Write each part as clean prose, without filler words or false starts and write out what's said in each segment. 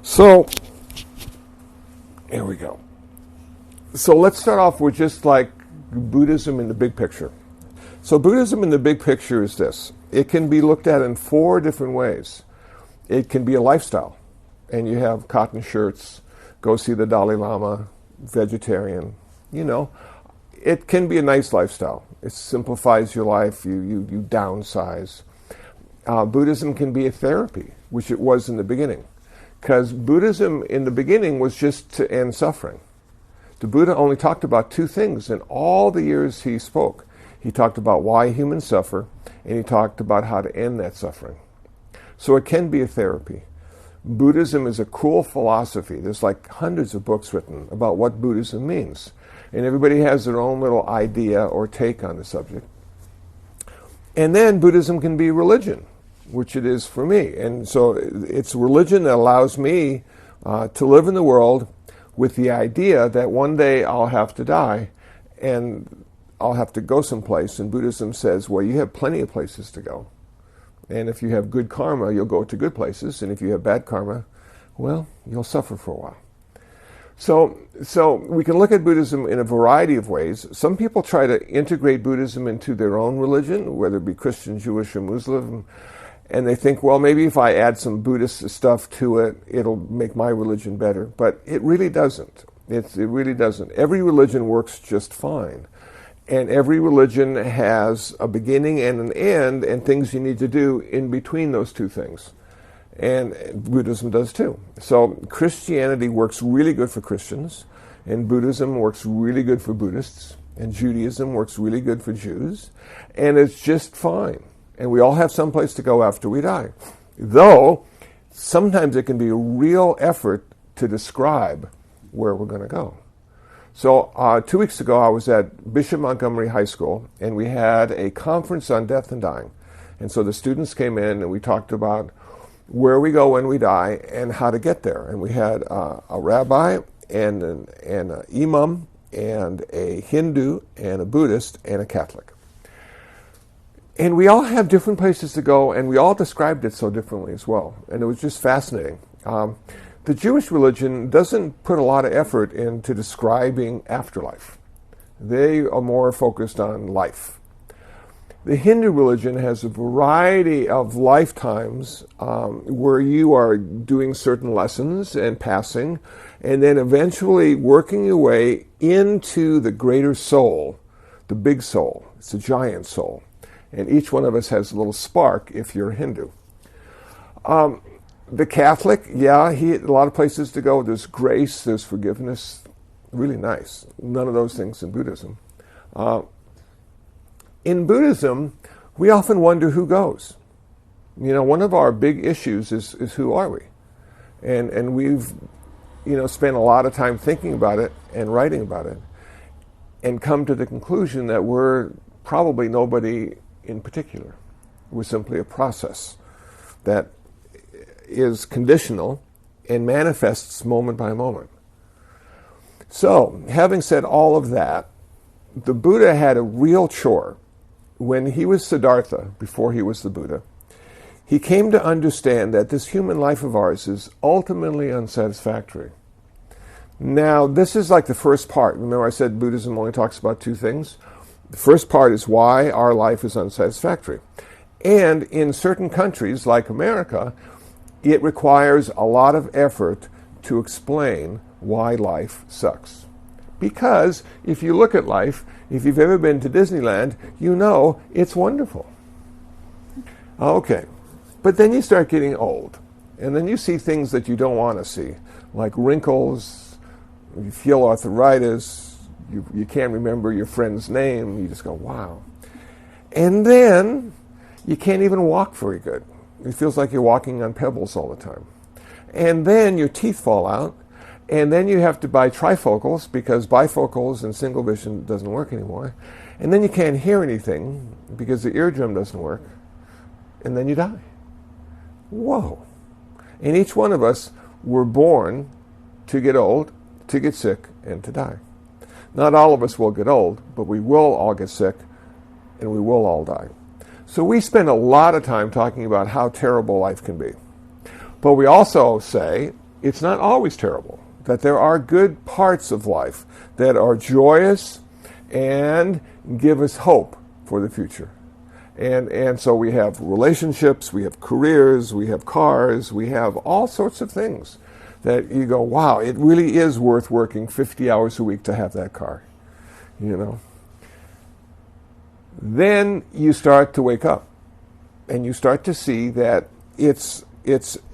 So, here we go. So let's start off with just like Buddhism in the big picture. So Buddhism in the big picture is this. It can be looked at in 4 different ways. It can be a lifestyle, and you have cotton shirts, go see the Dalai Lama, vegetarian, It can be a nice lifestyle. It simplifies your life, you downsize. Buddhism can be a therapy, which it was in the beginning. Because Buddhism in the beginning was just to end suffering. The Buddha only talked about 2 things in all the years he spoke. He talked about why humans suffer, and he talked about how to end that suffering. So it can be a therapy. Buddhism is a cool philosophy. There's like hundreds of books written about what Buddhism means. And everybody has their own little idea or take on the subject. And then Buddhism can be religion, which it is for me. And so it's religion that allows me to live in the world with the idea that one day I'll have to die and I'll have to go someplace. And Buddhism says, well, you have plenty of places to go. And if you have good karma, you'll go to good places. And if you have bad karma, well, you'll suffer for a while. So we can look at Buddhism in a variety of ways. Some people try to integrate Buddhism into their own religion, whether it be Christian, Jewish, or Muslim. And they think, well, maybe if I add some Buddhist stuff to it, it'll make my religion better. But it really doesn't. It really doesn't. Every religion works just fine. And every religion has a beginning and an end and things you need to do in between those 2 things. And Buddhism does too. So Christianity works really good for Christians, and Buddhism works really good for Buddhists, and Judaism works really good for Jews, and it's just fine. And we all have some place to go after we die. Though, sometimes it can be a real effort to describe where we're going to go. So 2 weeks ago, I was at Bishop Montgomery High School, and we had a conference on death and dying. And so the students came in, and we talked about where we go when we die and how to get there. And we had a rabbi and an imam and a Hindu and a Buddhist and a Catholic. And we all have different places to go, and we all described it so differently as well. And it was just fascinating. The Jewish religion doesn't put a lot of effort into describing afterlife. They are more focused on life. The Hindu religion has a variety of lifetimes where you are doing certain lessons and passing, and then eventually working your way into the greater soul, the big soul. It's a giant soul. And each one of us has a little spark if you're Hindu. The Catholic, a lot of places to go. There's grace, there's forgiveness. Really nice. None of those things in Buddhism. In Buddhism, we often wonder who goes. One of our big issues is who are we? And we've spent a lot of time thinking about it and writing about it and come to the conclusion that we're probably nobody in particular. We're simply a process that is conditional and manifests moment by moment. So, having said all of that, the Buddha had a real chore. When he was Siddhartha, before he was the Buddha, he came to understand that this human life of ours is ultimately unsatisfactory. Now, this is like the first part. Remember I said Buddhism only talks about 2 things? The first part is why our life is unsatisfactory. And in certain countries, like America, it requires a lot of effort to explain why life sucks. Because if you look at life, if you've ever been to Disneyland, you know it's wonderful. Okay, but then you start getting old, and then you see things that you don't want to see, like wrinkles, you feel arthritis, you can't remember your friend's name. You just go, wow. And then you can't even walk very good. It feels like you're walking on pebbles all the time. And then your teeth fall out. And then you have to buy trifocals because bifocals and single vision doesn't work anymore. And then you can't hear anything because the eardrum doesn't work. And then you die. Whoa. And each one of us were born to get old, to get sick, and to die. Not all of us will get old, but we will all get sick, and we will all die. So we spend a lot of time talking about how terrible life can be. But we also say it's not always terrible, that there are good parts of life that are joyous and give us hope for the future. And so we have relationships, we have careers, we have cars, we have all sorts of things that you go, wow, it really is worth working 50 hours a week to have that car, you know. Then you start to wake up and you start to see that it's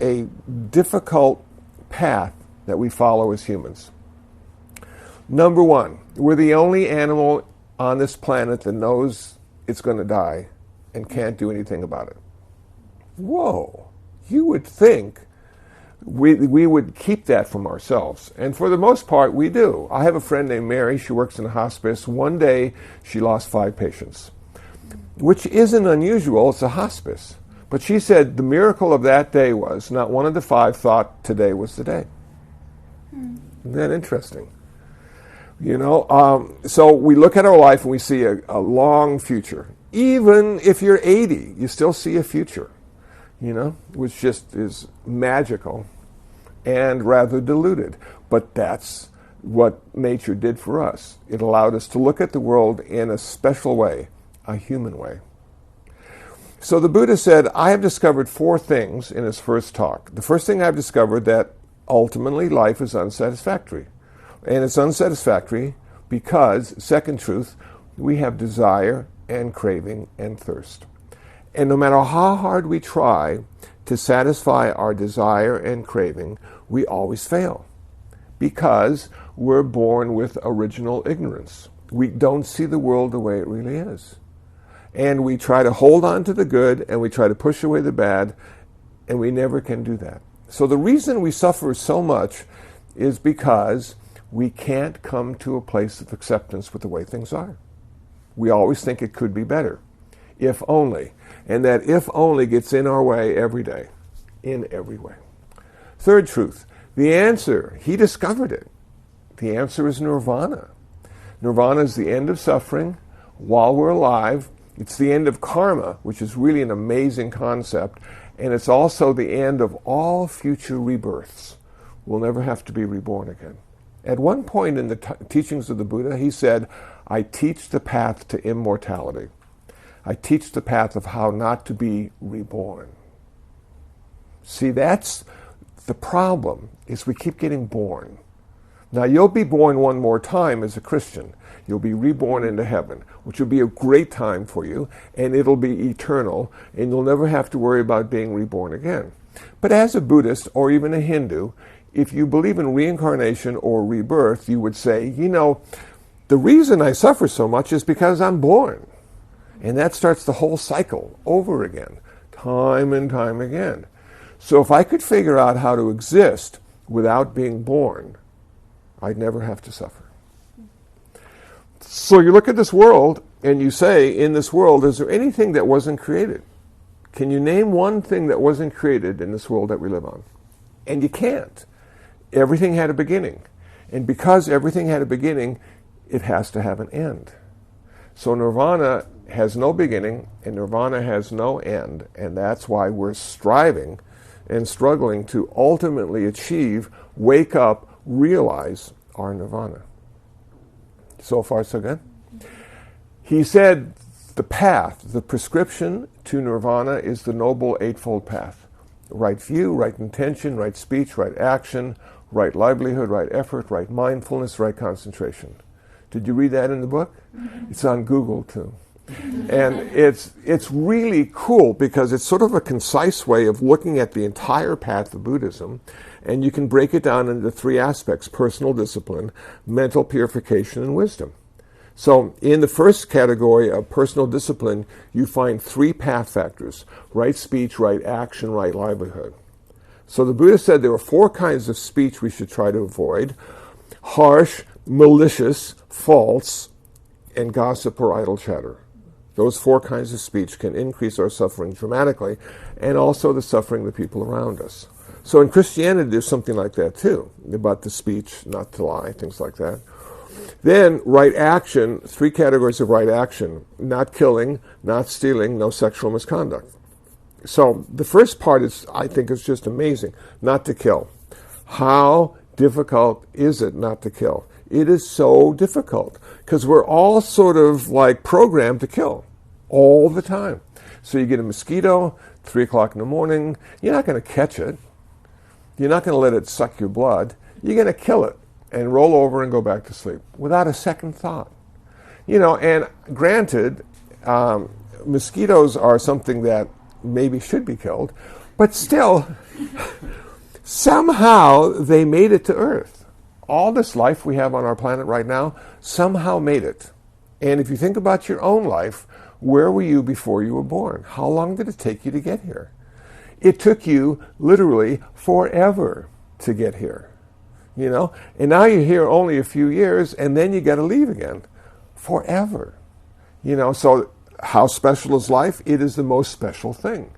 a difficult path that we follow as humans. Number one, we're the only animal on this planet that knows it's going to die and can't do anything about it. Whoa, you would think we would keep that from ourselves. And for the most part, we do. I have a friend named Mary. She works in a hospice. One day, she lost 5 patients, which isn't unusual. It's a hospice. But she said the miracle of that day was not one of the 5 thought today was the day. Isn't that interesting? You know, so we look at our life and we see a long future. Even if you're 80, you still see a future, you know, which just is magical and rather diluted. But that's what nature did for us. It allowed us to look at the world in a special way, a human way. So the Buddha said, I have discovered 4 things in his first talk. The first thing I've discovered that ultimately life is unsatisfactory. And it's unsatisfactory because, second truth, we have desire and craving and thirst. And no matter how hard we try to satisfy our desire and craving, we always fail because we're born with original ignorance. We don't see the world the way it really is. And we try to hold on to the good and we try to push away the bad, and we never can do that. So the reason we suffer so much is because we can't come to a place of acceptance with the way things are. We always think it could be better, if only. And that if only gets in our way every day, in every way. Third truth, the answer, he discovered it. The answer is nirvana. Nirvana is the end of suffering while we're alive. It's the end of karma, which is really an amazing concept. And it's also the end of all future rebirths. We'll never have to be reborn again. At one point in the teachings of the Buddha, he said, I teach the path to immortality. I teach the path of how not to be reborn. See, that's the problem, is we keep getting born. Now, you'll be born one more time as a Christian. You'll be reborn into heaven, which will be a great time for you, and it'll be eternal, and you'll never have to worry about being reborn again. But as a Buddhist, or even a Hindu, if you believe in reincarnation or rebirth, you would say, you know, the reason I suffer so much is because I'm born. And that starts the whole cycle over again, time and time again. So if I could figure out how to exist without being born, I'd never have to suffer. So you look at this world and you say, in this world, is there anything that wasn't created? Can you name one thing that wasn't created in this world that we live on? And you can't. Everything had a beginning. And because everything had a beginning, it has to have an end. So nirvana has no beginning and nirvana has no end. And that's why we're striving and struggling to ultimately achieve, wake up, realize our nirvana. So far, so good? He said the path, the prescription to nirvana is the Noble Eightfold Path. Right view, right intention, right speech, right action, right livelihood, right effort, right mindfulness, right concentration. Did you read that in the book? It's on Google too. And it's really cool because it's sort of a concise way of looking at the entire path of Buddhism, and you can break it down into 3 aspects: personal discipline, mental purification, and wisdom. So in the first category of personal discipline, you find 3 path factors: right speech, right action, right livelihood. So the Buddha said there were 4 kinds of speech we should try to avoid: harsh, malicious, false, and gossip or idle chatter. Those 4 kinds of speech can increase our suffering dramatically, and also the suffering of the people around us. So in Christianity, there's something like that too, about the speech, not to lie, things like that. Then right action, 3 categories of right action: not killing, not stealing, no sexual misconduct. So the first part is, I think, is just amazing. Not to kill. How difficult is it not to kill? It is so difficult because we're all sort of like programmed to kill all the time. So you get a mosquito, 3 o'clock in the morning, you're not going to catch it. You're not going to let it suck your blood. You're going to kill it and roll over and go back to sleep without a second thought. And granted, mosquitoes are something that maybe should be killed, but still, somehow they made it to Earth. All this life we have on our planet right now somehow made it. And if you think about your own life, where were you before you were born? How long did it take you to get here? It took you literally forever to get here. And now you're here only a few years, and then you got to leave again. Forever. So how special is life? It is the most special thing.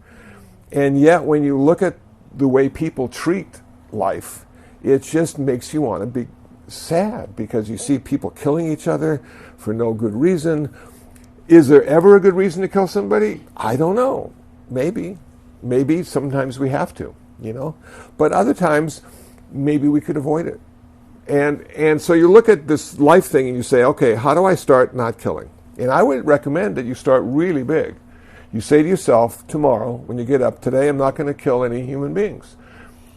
And yet when you look at the way people treat life, it just makes you want to be sad because you see people killing each other for no good reason. Is there ever a good reason to kill somebody? I don't know. Maybe sometimes we have to, But other times, maybe we could avoid it. And so you look at this life thing and you say, okay, how do I start not killing? And I would recommend that you start really big. You say to yourself tomorrow, when you get up, today I'm not going to kill any human beings.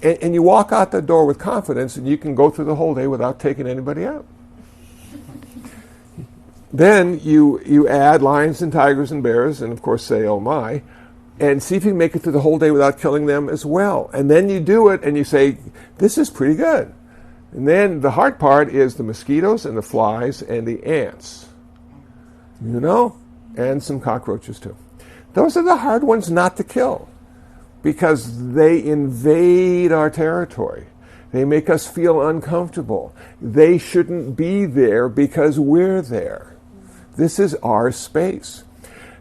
And you walk out the door with confidence and you can go through the whole day without taking anybody out. Then you add lions and tigers and bears and of course say, oh my, and see if you can make it through the whole day without killing them as well. And then you do it and you say, this is pretty good. And then the hard part is the mosquitoes and the flies and the ants. And some cockroaches too. Those are the hard ones not to kill because they invade our territory. They make us feel uncomfortable. They shouldn't be there because we're there. This is our space.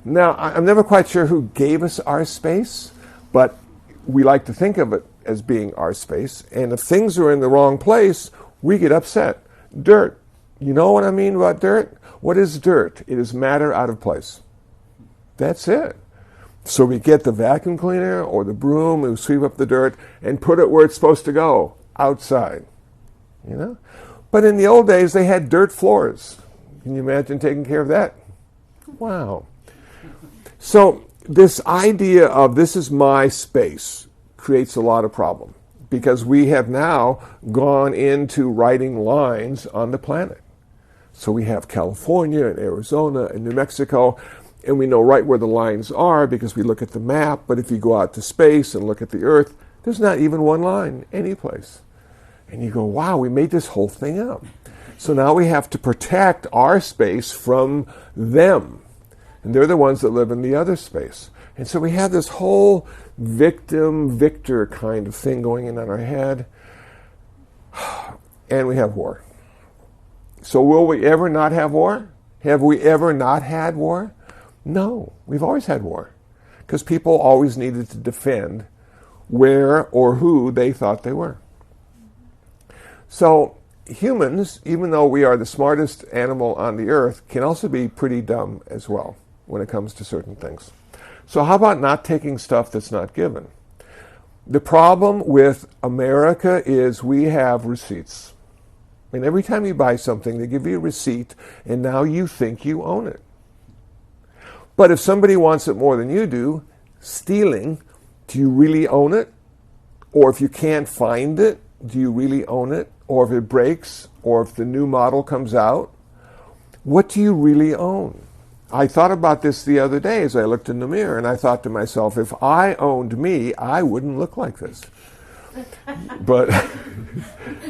Now, I'm never quite sure who gave us our space, but we like to think of it as being our space. And if things are in the wrong place, we get upset. Dirt. You know what I mean about dirt? What is dirt? It is matter out of place. That's it. So we get the vacuum cleaner or the broom, we sweep up the dirt and put it where it's supposed to go, outside. But in the old days, they had dirt floors. Can you imagine taking care of that? Wow. So this idea of this is my space creates a lot of problem because we have now gone into writing lines on the planet. So we have California and Arizona and New Mexico, and we know right where the lines are because we look at the map, but if you go out to space and look at the Earth, there's not even one line anyplace. And you go, wow, we made this whole thing up. So now we have to protect our space from them. And they're the ones that live in the other space. And so we have this whole victim-victor kind of thing going in our head. And we have war. So will we ever not have war? Have we ever not had war? No, we've always had war. Because people always needed to defend where or who they thought they were. So humans, even though we are the smartest animal on the earth, can also be pretty dumb as well when it comes to certain things. So how about not taking stuff that's not given? The problem with America is we have receipts. And every time you buy something, they give you a receipt, and now you think you own it. But if somebody wants it more than you do, stealing, do you really own it? Or if you can't find it, do you really own it? Or if it breaks, or if the new model comes out, what do you really own? I thought about this the other day as I looked in the mirror, and I thought to myself, if I owned me, I wouldn't look like this. But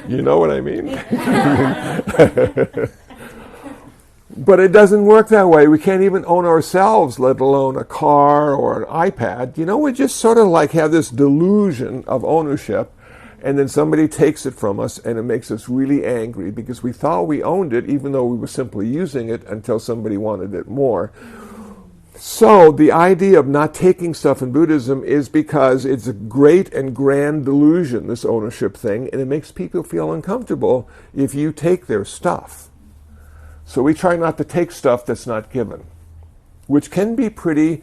you know what I mean? But it doesn't work that way. We can't even own ourselves, let alone a car or an iPad. We just sort of like have this delusion of ownership, and then somebody takes it from us, and it makes us really angry because we thought we owned it, even though we were simply using it until somebody wanted it more. So the idea of not taking stuff in Buddhism is because it's a great and grand delusion, this ownership thing, and it makes people feel uncomfortable if you take their stuff. So we try not to take stuff that's not given, which can be pretty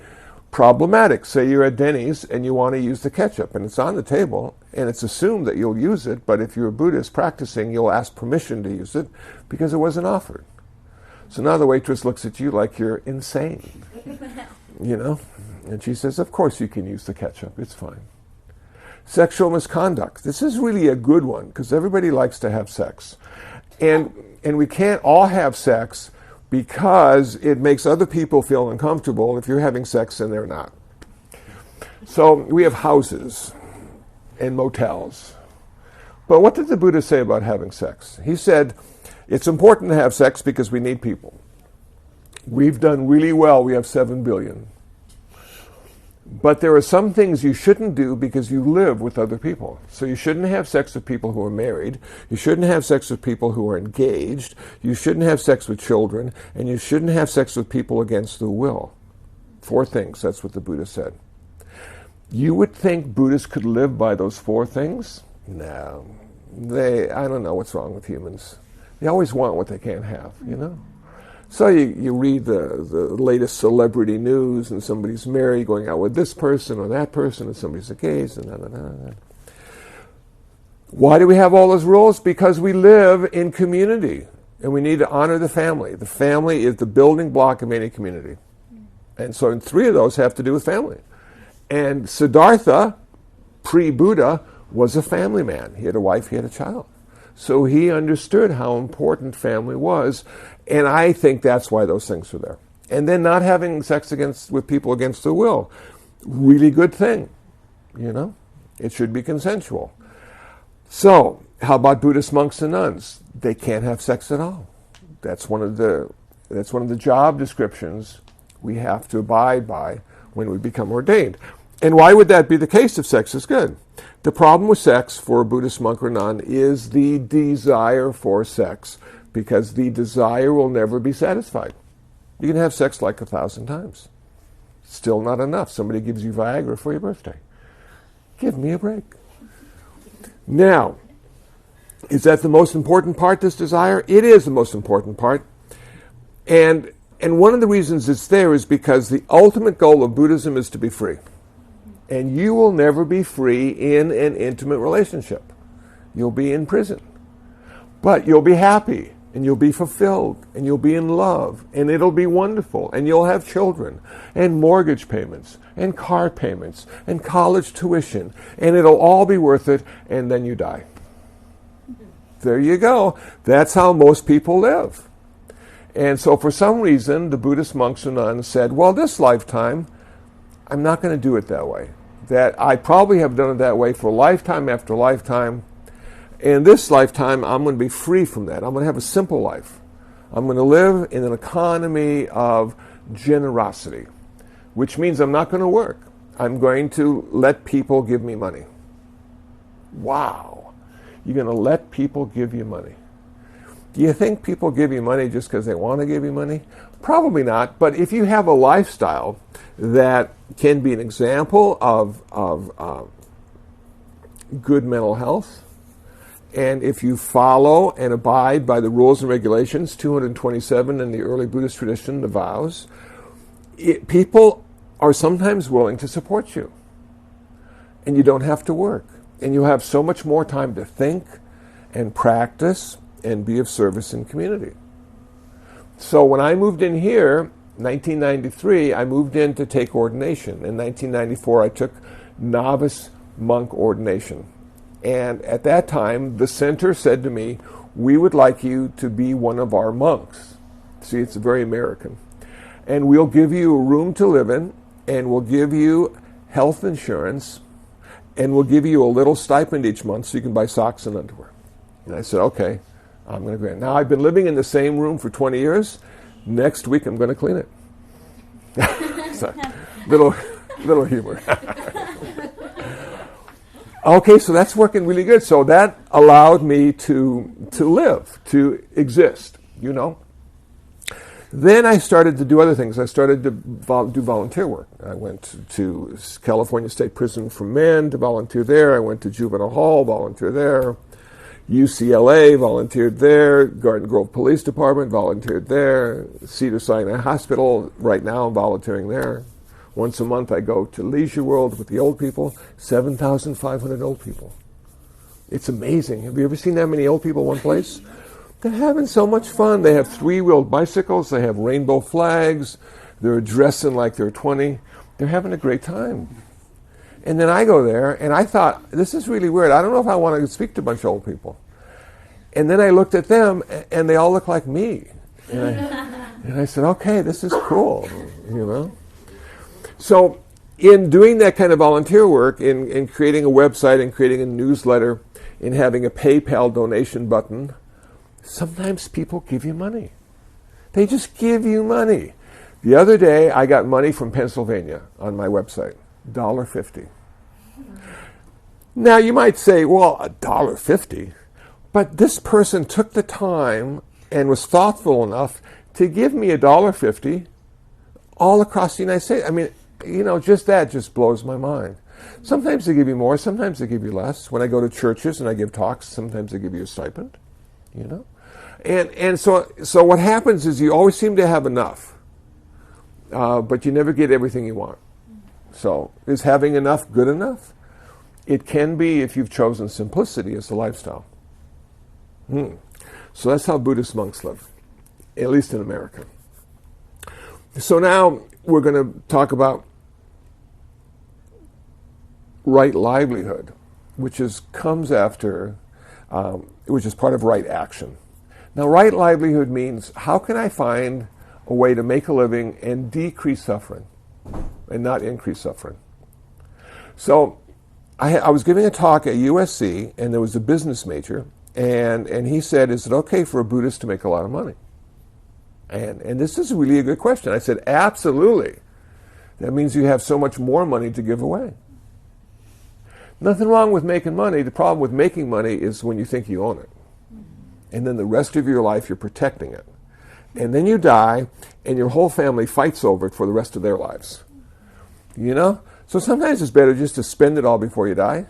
problematic. Say you're at Denny's and you want to use the ketchup and it's on the table and it's assumed that you'll use it, but if you're a Buddhist practicing, you'll ask permission to use it because it wasn't offered. So now the waitress looks at you like you're insane, you know? And she says, of course you can use the ketchup, it's fine. Sexual misconduct. This is really a good one because everybody likes to have sex. And we can't all have sex because it makes other people feel uncomfortable if you're having sex and they're not. So we have houses and motels. But what did the Buddha say about having sex? He said, it's important to have sex because we need people. We've done really well. We have 7 billion. But there are some things you shouldn't do because you live with other people. So you shouldn't have sex with people who are married. You shouldn't have sex with people who are engaged. You shouldn't have sex with children. And you shouldn't have sex with people against their will. 4 things, that's what the Buddha said. You would think Buddhists could live by those 4 things? No. I don't know what's wrong with humans. They always want what they can't have, you know? So you read the latest celebrity news and somebody's married, going out with this person or that person, and somebody's engaged, and da. Why do we have all those rules? Because we live in community, and we need to honor the family. The family is the building block of any community. And so 3 of those have to do with family. And Siddhartha, pre-Buddha, was a family man. He had a wife, he had a child. So he understood how important family was, and I think that's why those things are there. And then not having sex with people against their will, really good thing, you know? It should be consensual. So, how about Buddhist monks and nuns? They can't have sex at all. That's one of the job descriptions we have to abide by when we become ordained. And why would that be the case if sex is good? The problem with sex for a Buddhist monk or nun is the desire for sex, because the desire will never be satisfied. You can have sex like 1,000 times. Still not enough. Somebody gives you Viagra for your birthday. Give me a break. Now, is that the most important part, this desire? It is the most important part. And one of the reasons it's there is because the ultimate goal of Buddhism is to be free. And you will never be free in an intimate relationship. You'll be in prison. But you'll be happy, and you'll be fulfilled, and you'll be in love, and it'll be wonderful, and you'll have children, and mortgage payments, and car payments, and college tuition, and it'll all be worth it, and then you die. There you go. That's how most people live. And so for some reason, the Buddhist monks and nuns said, well, this lifetime, I'm not going to do it that way. That I probably have done it that way for lifetime after lifetime. In this lifetime, I'm going to be free from that. I'm going to have a simple life. I'm going to live in an economy of generosity, which means I'm not going to work. I'm going to let people give me money. Wow. You're going to let people give you money. Do you think people give you money just because they want to give you money? Probably not, but if you have a lifestyle that can be an example of good mental health, and if you follow and abide by the rules and regulations, 227 in the early Buddhist tradition, the vows, people are sometimes willing to support you. And you don't have to work. And you have so much more time to think and practice and be of service in community. So when I moved in here, 1993, I moved in to take ordination. In 1994, I took novice monk ordination. And at that time, the center said to me, we would like you to be one of our monks. See, it's very American. And we'll give you a room to live in, and we'll give you health insurance, and we'll give you a little stipend each month so you can buy socks and underwear. And I said, okay, I'm going to grant. Now, I've been living in the same room for 20 years. Next week, I'm going to clean it. So, little humor. Okay, so that's working really good. So that allowed me to live, to exist, you know. Then I started to do other things. I started to do volunteer work. I went to California State Prison for Men to volunteer there. I went to Juvenile Hall, volunteer there. UCLA, volunteered there. Garden Grove Police Department, volunteered there. Cedars-Sinai Hospital, right now I'm volunteering there. Once a month I go to Leisure World with the old people, 7,500 old people. It's amazing. Have you ever seen that many old people in one place? They're having so much fun. They have three-wheeled bicycles. They have rainbow flags. They're dressing like they're 20. They're having a great time. And then I go there, and I thought, this is really weird. I don't know if I want to speak to a bunch of old people. And then I looked at them, and they all look like me. And I said, okay, this is cool, you know. So in doing that kind of volunteer work, in creating a website and creating a newsletter, in having a PayPal donation button, sometimes people give you money. They just give you money. The other day, I got money from Pennsylvania on my website, $1.50. Now, you might say, well, $1.50? But this person took the time and was thoughtful enough to give me $1.50 all across the United States. I mean, you know, just that just blows my mind. Sometimes they give you more, sometimes they give you less. When I go to churches and I give talks, sometimes they give you a stipend, you know. And so what happens is you always seem to have enough, but you never get everything you want. So is having enough good enough? It can be if you've chosen simplicity as a lifestyle. So that's how Buddhist monks live, at least in America. So now we're going to talk about right livelihood, which comes after, which is part of right action. Now, right livelihood means how can I find a way to make a living and decrease suffering and not increase suffering? So I was giving a talk at USC, and there was a business major, and he said, is it okay for a Buddhist to make a lot of money? And this is really a good question. I said, absolutely. That means you have so much more money to give away. Nothing wrong with making money. The problem with making money is when you think you own it. And then the rest of your life you're protecting it. And then you die, and your whole family fights over it for the rest of their lives. You know? So sometimes it's better just to spend it all before you die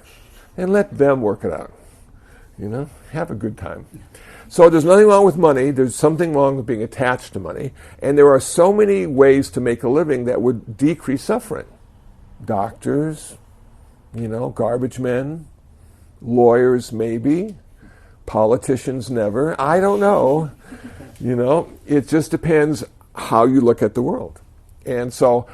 and let them work it out. You know? Have a good time. So there's nothing wrong with money. There's something wrong with being attached to money. And there are so many ways to make a living that would decrease suffering. Doctors, you know, garbage men, lawyers maybe, politicians never. I don't know. You know, it just depends how you look at the world. And so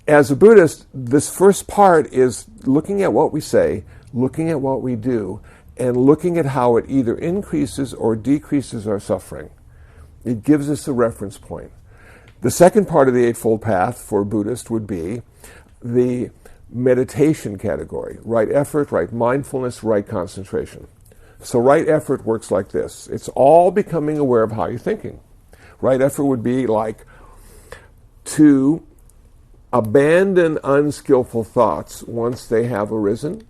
as a Buddhist, this first part is looking at what we say, looking at what we do, and looking at how it either increases or decreases our suffering. It gives us a reference point. The second part of the Eightfold Path for a Buddhist would be the meditation category. Right effort, right mindfulness, right concentration. So right effort works like this. It's all becoming aware of how you're thinking. Right effort would be like to abandon unskillful thoughts once they have arisen,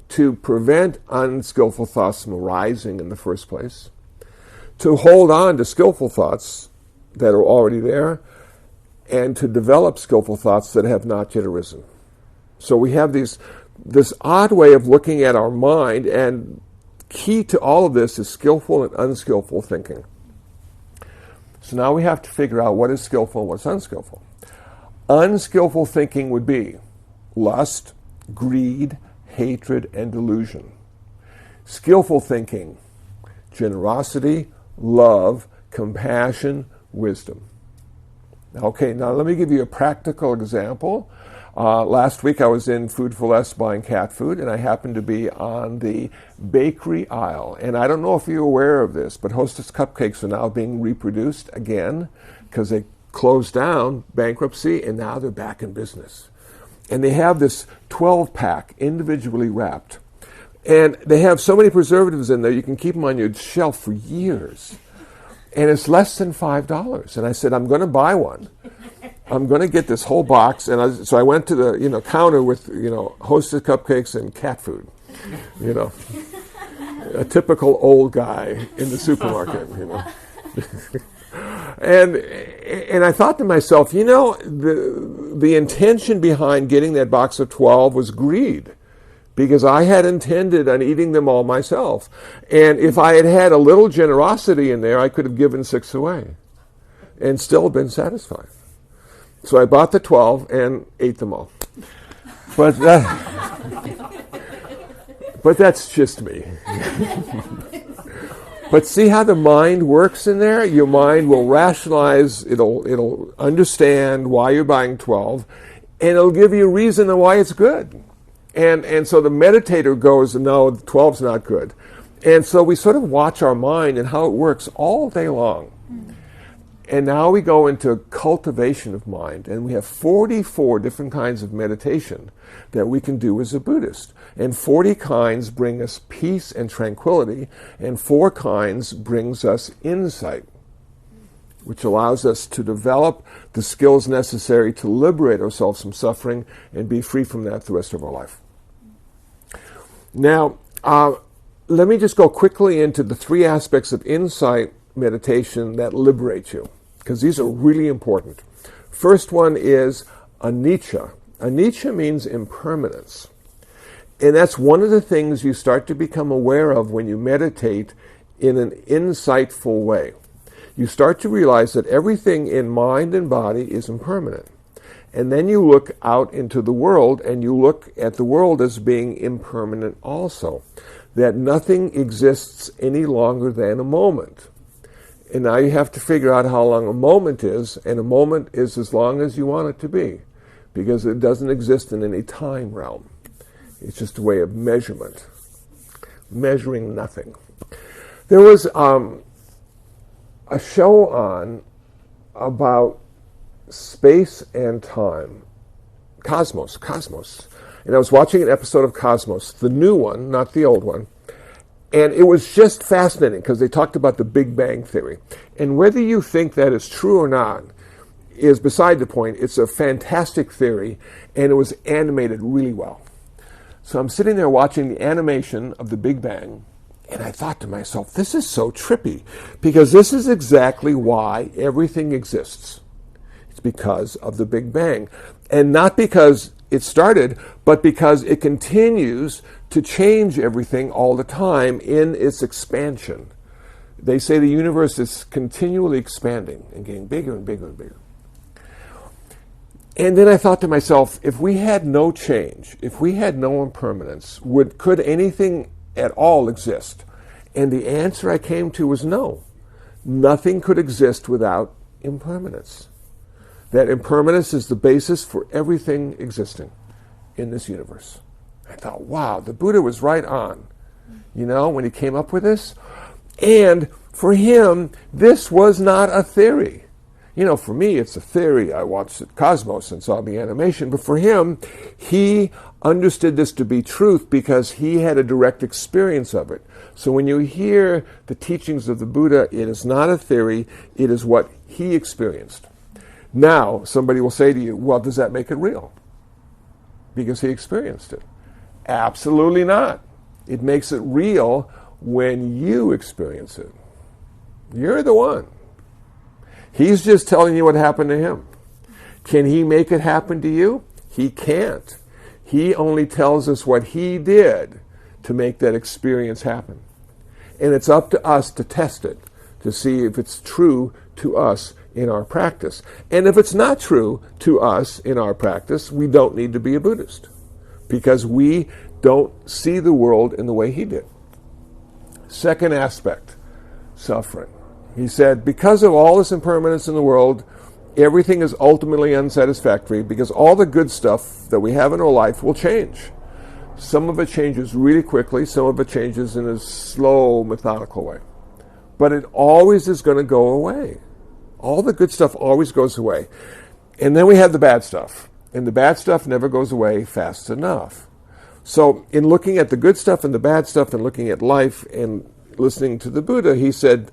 to prevent unskillful thoughts from arising in the first place, to hold on to skillful thoughts that are already there, and to develop skillful thoughts that have not yet arisen. So we have this odd way of looking at our mind, and key to all of this is skillful and unskillful thinking. So now we have to figure out what is skillful and what's unskillful. Unskillful thinking would be lust, greed, hatred, and delusion. Skillful thinking, generosity, love, compassion, wisdom. Okay, now let me give you a practical example. Last week I was in Food for Less buying cat food, and I happened to be on the bakery aisle. And I don't know if you're aware of this, but Hostess cupcakes are now being reproduced again because they closed down, bankruptcy, and now they're back in business. And they have this 12-pack individually wrapped. And they have so many preservatives in there, you can keep them on your shelf for years. And it's less than $5. And I said, I'm going to buy one. I'm going to get this whole box. And so I went to the counter with Hostess cupcakes and cat food. A typical old guy in the supermarket. And I thought to myself, the intention behind getting that box of 12 was greed, because I had intended on eating them all myself. And if I had had a little generosity in there, I could have given 6 away and still been satisfied. So I bought the 12 and ate them all. But but that's just me. But see how the mind works in there? Your mind will rationalize, it'll understand why you're buying 12, and it'll give you a reason why it's good. And so the meditator goes, no, 12's not good. And so we sort of watch our mind and how it works all day long. And now we go into cultivation of mind, and we have 44 different kinds of meditation that we can do as a Buddhist. And 40 kinds bring us peace and tranquility, and 4 kinds brings us insight, which allows us to develop the skills necessary to liberate ourselves from suffering and be free from that the rest of our life. Now, let me just go quickly into the 3 aspects of insight meditation that liberate you, because these are really important. First one is anicca. Anicca means impermanence. And that's one of the things you start to become aware of when you meditate in an insightful way. You start to realize that everything in mind and body is impermanent. And then you look out into the world, and you look at the world as being impermanent also. That nothing exists any longer than a moment. And now you have to figure out how long a moment is, and a moment is as long as you want it to be, because it doesn't exist in any time realm. It's just a way of measurement, measuring nothing. There was a show on about space and time, Cosmos. And I was watching an episode of Cosmos, the new one, not the old one. And it was just fascinating because they talked about the Big Bang Theory. And whether you think that is true or not is beside the point. It's a fantastic theory, and it was animated really well. So I'm sitting there watching the animation of the Big Bang, and I thought to myself, this is so trippy, because this is exactly why everything exists. It's because of the Big Bang. And not because it started, but because it continues to change everything all the time in its expansion. They say the universe is continually expanding and getting bigger and bigger and bigger. And then I thought to myself, if we had no change, if we had no impermanence, could anything at all exist? And the answer I came to was no. Nothing could exist without impermanence. That impermanence is the basis for everything existing in this universe. I thought, wow, the Buddha was right on, when he came up with this. And for him, this was not a theory. For me, it's a theory. I watched Cosmos and saw the animation. But for him, he understood this to be truth because he had a direct experience of it. So when you hear the teachings of the Buddha, it is not a theory. It is what he experienced. Now, somebody will say to you, well, does that make it real? Because he experienced it. Absolutely not. It makes it real when you experience it. You're the one. He's just telling you what happened to him. Can he make it happen to you? He can't. He only tells us what he did to make that experience happen. And it's up to us to test it, to see if it's true to us in our practice. And if it's not true to us in our practice, we don't need to be a Buddhist, because we don't see the world in the way he did. Second aspect, suffering. He said, because of all this impermanence in the world, everything is ultimately unsatisfactory, because all the good stuff that we have in our life will change. Some of it changes really quickly, some of it changes in a slow, methodical way. But it always is going to go away. All the good stuff always goes away. And then we have the bad stuff. And the bad stuff never goes away fast enough. So in looking at the good stuff and the bad stuff and looking at life and listening to the Buddha, he said,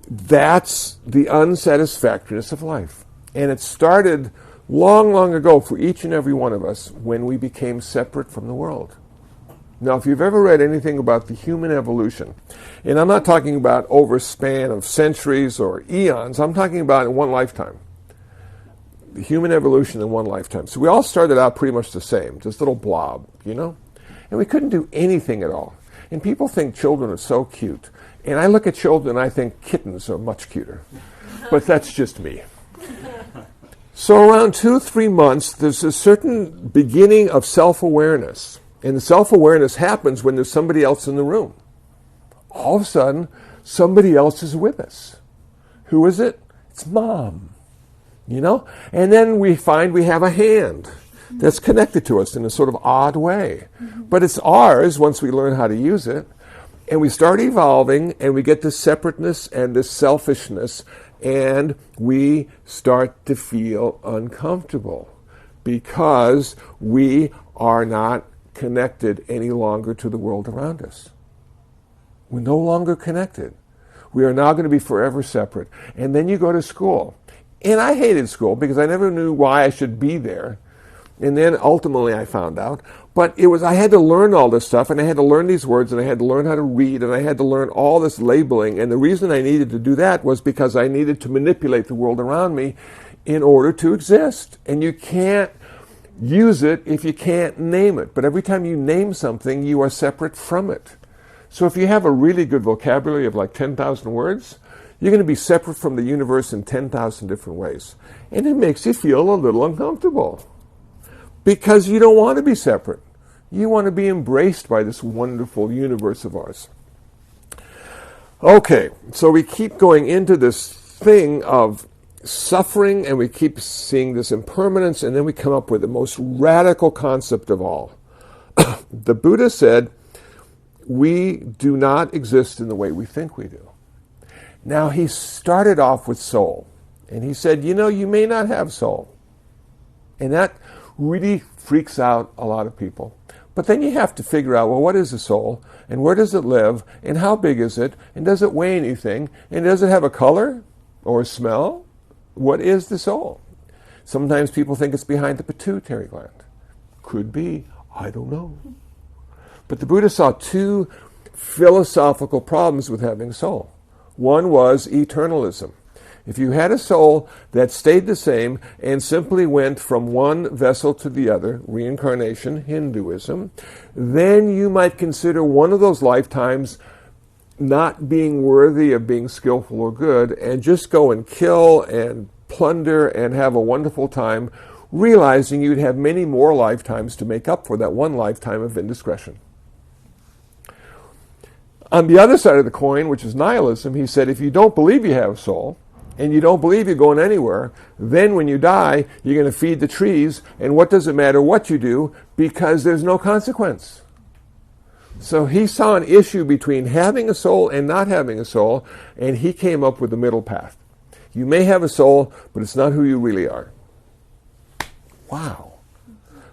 that's the unsatisfactoriness of life. And it started long, long ago for each and every one of us when we became separate from the world. Now, if you've ever read anything about the human evolution, and I'm not talking about over a span of centuries or eons, I'm talking about in one lifetime. The human evolution in one lifetime. So we all started out pretty much the same, just a little blob, And we couldn't do anything at all. And people think children are so cute. And I look at children and I think kittens are much cuter. But that's just me. So around 2-3 months, there's a certain beginning of self-awareness. And the self-awareness happens when there's somebody else in the room. All of a sudden, somebody else is with us. Who is it? It's Mom. And then we find we have a hand that's connected to us in a sort of odd way. But it's ours once we learn how to use it. And we start evolving, and we get this separateness and this selfishness, and we start to feel uncomfortable because we are not connected any longer to the world around us. We're no longer connected. We are now going to be forever separate. And then you go to school. And I hated school because I never knew why I should be there. And then ultimately I found out. But I had to learn all this stuff, and I had to learn these words, and I had to learn how to read, and I had to learn all this labeling. And the reason I needed to do that was because I needed to manipulate the world around me in order to exist. And you can't use it if you can't name it. But every time you name something, you are separate from it. So if you have a really good vocabulary of like 10,000 words, you're going to be separate from the universe in 10,000 different ways. And it makes you feel a little uncomfortable. Because you don't want to be separate. You want to be embraced by this wonderful universe of ours. Okay, so we keep going into this thing of suffering, and we keep seeing this impermanence, and then we come up with the most radical concept of all. The Buddha said, we do not exist in the way we think we do. Now, he started off with soul, and he said, you may not have soul. And that really freaks out a lot of people. But then you have to figure out, well, what is a soul? And where does it live? And how big is it? And does it weigh anything? And does it have a color or a smell? What is the soul? Sometimes people think it's behind the pituitary gland. Could be. I don't know. But the Buddha saw two philosophical problems with having a soul. One was eternalism. If you had a soul that stayed the same and simply went from one vessel to the other, reincarnation, Hinduism, then you might consider one of those lifetimes not being worthy of being skillful or good, and just go and kill and plunder and have a wonderful time, realizing you'd have many more lifetimes to make up for that one lifetime of indiscretion. On the other side of the coin, which is nihilism, he said, if you don't believe you have a soul, and you don't believe you're going anywhere, then when you die, you're going to feed the trees, and what does it matter what you do, because there's no consequence. So he saw an issue between having a soul and not having a soul, and he came up with the middle path. You may have a soul, but it's not who you really are. Wow.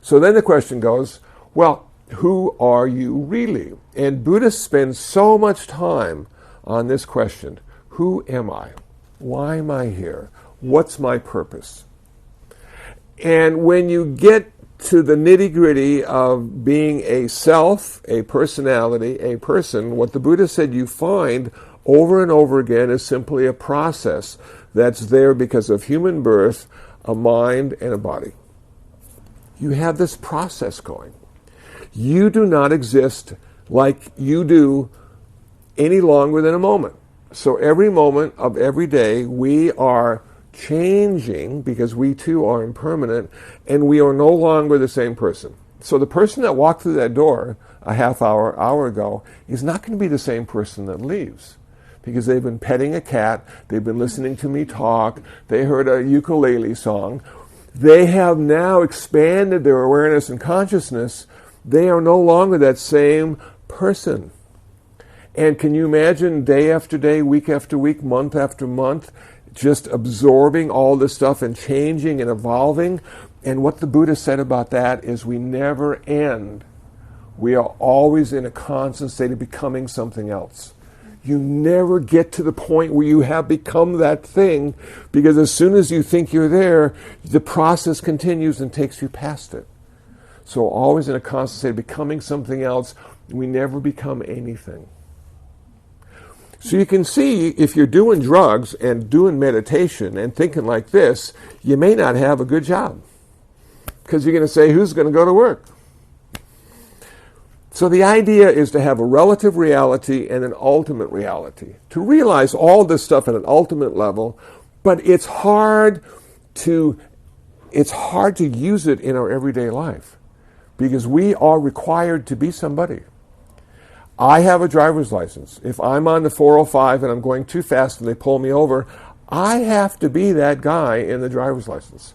So then the question goes, well, who are you really? And Buddhists spend so much time on this question. Who am I? Why am I here? What's my purpose? And when you get to the nitty-gritty of being a self, a personality, a person, what the Buddha said you find over and over again is simply a process that's there because of human birth, a mind, and a body. You have this process going. You do not exist like you do any longer than a moment. So every moment of every day, we are changing because we too are impermanent, and we are no longer the same person. So the person that walked through that door a half hour, hour ago is not going to be the same person that leaves, because they've been petting a cat, they've been listening to me talk, they heard a ukulele song. They have now expanded their awareness and consciousness. They are no longer that same person. And can you imagine day after day, week after week, month after month, just absorbing all this stuff and changing and evolving? And what the Buddha said about that is we never end. We are always in a constant state of becoming something else. You never get to the point where you have become that thing, because as soon as you think you're there, the process continues and takes you past it. So always in a constant state of becoming something else, we never become anything. So you can see, if you're doing drugs and doing meditation and thinking like this, you may not have a good job. Because you're going to say, who's going to go to work? So the idea is to have a relative reality and an ultimate reality. To realize all this stuff at an ultimate level, but it's hard to it's hard to use it in our everyday life because we are required to be somebody. I have a driver's license. If I'm on the 405 and I'm going too fast and they pull me over, I have to be that guy in the driver's license.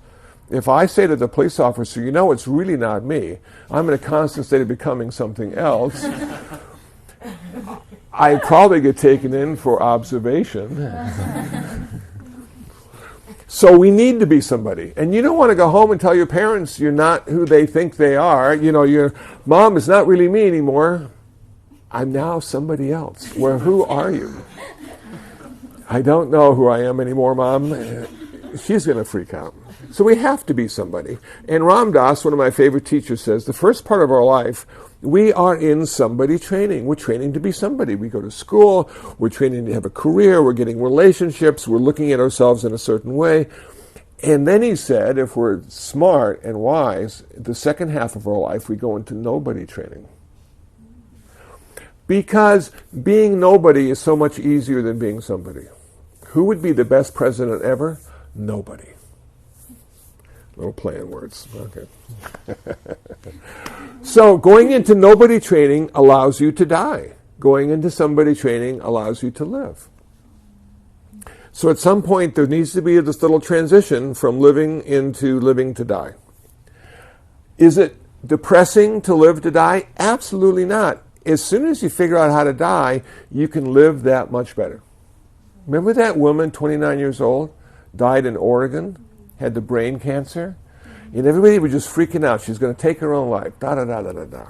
If I say to the police officer, you know, it's really not me, I'm in a constant state of becoming something else, I probably get taken in for observation. So we need to be somebody. And you don't want to go home and tell your parents you're not who they think they are. You know, your mom is not really me anymore. I'm now somebody else. Well, who are you? I don't know who I am anymore, Mom. She's going to freak out. So we have to be somebody. And Ram Dass, one of my favorite teachers, says the first part of our life, we are in somebody training. We're training to be somebody. We go to school. We're training to have a career. We're getting relationships. We're looking at ourselves in a certain way. And then he said, if we're smart and wise, the second half of our life, we go into nobody training. Because being nobody is so much easier than being somebody. Who would be the best president ever? Nobody. Little play on words. Okay. So going into nobody training allows you to die. Going into somebody training allows you to live. So at some point there needs to be this little transition from living into living to die. Is it depressing to live to die? Absolutely not. As soon as you figure out how to die, you can live that much better. Remember that woman, 29 years old, died in Oregon, had the brain cancer, and everybody was just freaking out. She's going to take her own life, da-da-da-da-da-da.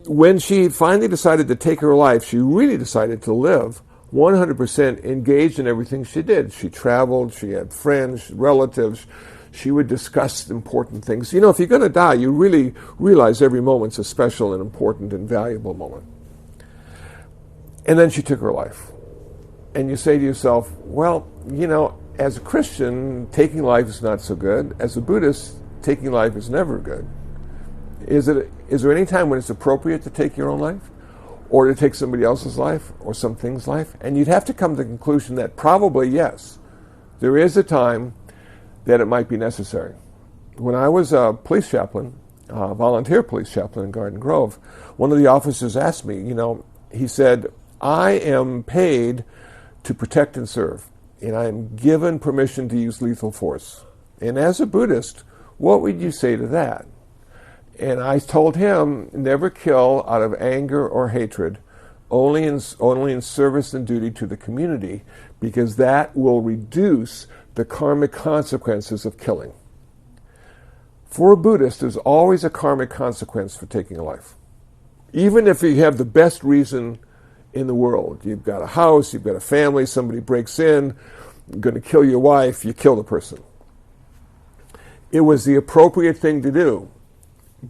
When she finally decided to take her life, she really decided to live 100% engaged in everything she did. She traveled, she had friends, relatives. She would discuss important things. You know, if you're going to die, you really realize every moment's a special and important and valuable moment. And then she took her life. And you say to yourself, well, you know, as a Christian, taking life is not so good. As a Buddhist, taking life is never good. Is there any time when it's appropriate to take your own life? Or to take somebody else's life? Or something's life? And you'd have to come to the conclusion that probably yes, there is a time that it might be necessary. When I was a police chaplain, volunteer police chaplain in Garden Grove, one of the officers asked me, you know, he said, I am paid to protect and serve, and I am given permission to use lethal force. And as a Buddhist, what would you say to that? And I told him, never kill out of anger or hatred, only in service and duty to the community, because that will reduce the karmic consequences of killing. For a Buddhist, there's always a karmic consequence for taking a life. Even if you have the best reason in the world. You've got a house, you've got a family, somebody breaks in, you're going to kill your wife, you kill the person. It was the appropriate thing to do,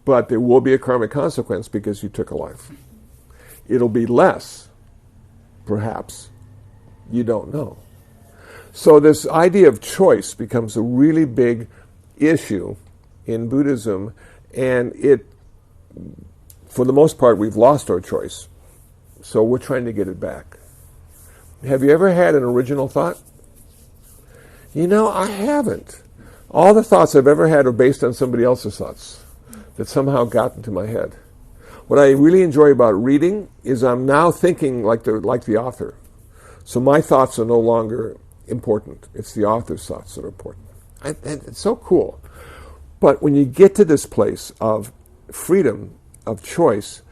but there will be a karmic consequence because you took a life. It'll be less, perhaps. You don't know. So this idea of choice becomes a really big issue in Buddhism, and for the most part, we've lost our choice. So we're trying to get it back. Have you ever had an original thought? You know, I haven't. All the thoughts I've ever had are based on somebody else's thoughts that somehow got into my head. What I really enjoy about reading is I'm now thinking like the author. So my thoughts are no longer important. It's the author's thoughts that are important. And it's so cool. But when you get to this place of freedom, of choice,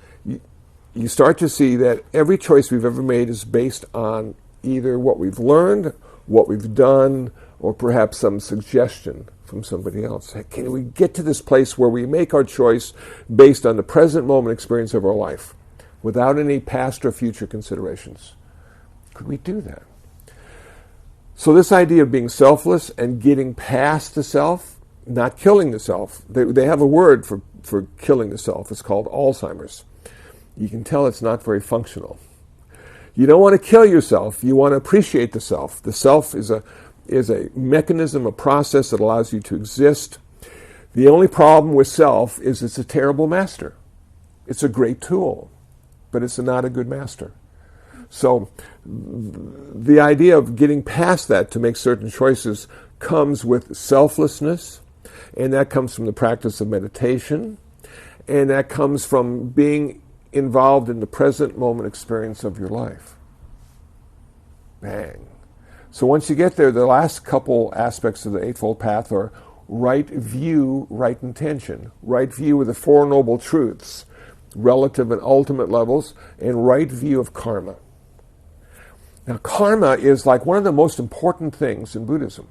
you start to see that every choice we've ever made is based on either what we've learned, what we've done, or perhaps some suggestion from somebody else. Can we get to this place where we make our choice based on the present moment experience of our life, without any past or future considerations? Could we do that? So this idea of being selfless and getting past the self, not killing the self, they have a word for killing the self. It's called Alzheimer's. You can tell it's not very functional. You don't want to kill yourself. You want to appreciate the self. The self is a mechanism, a process that allows you to exist. The only problem with self is it's a terrible master. It's a great tool, but it's not a good master. So the idea of getting past that to make certain choices comes with selflessness And that comes from the practice of meditation. And that comes from being involved in the present moment experience of your life. Bang. So once you get there, the last couple aspects of the Eightfold Path are right view, right intention. Right view of the Four Noble Truths, relative and ultimate levels, and right view of karma. Now, karma is like one of the most important things in Buddhism.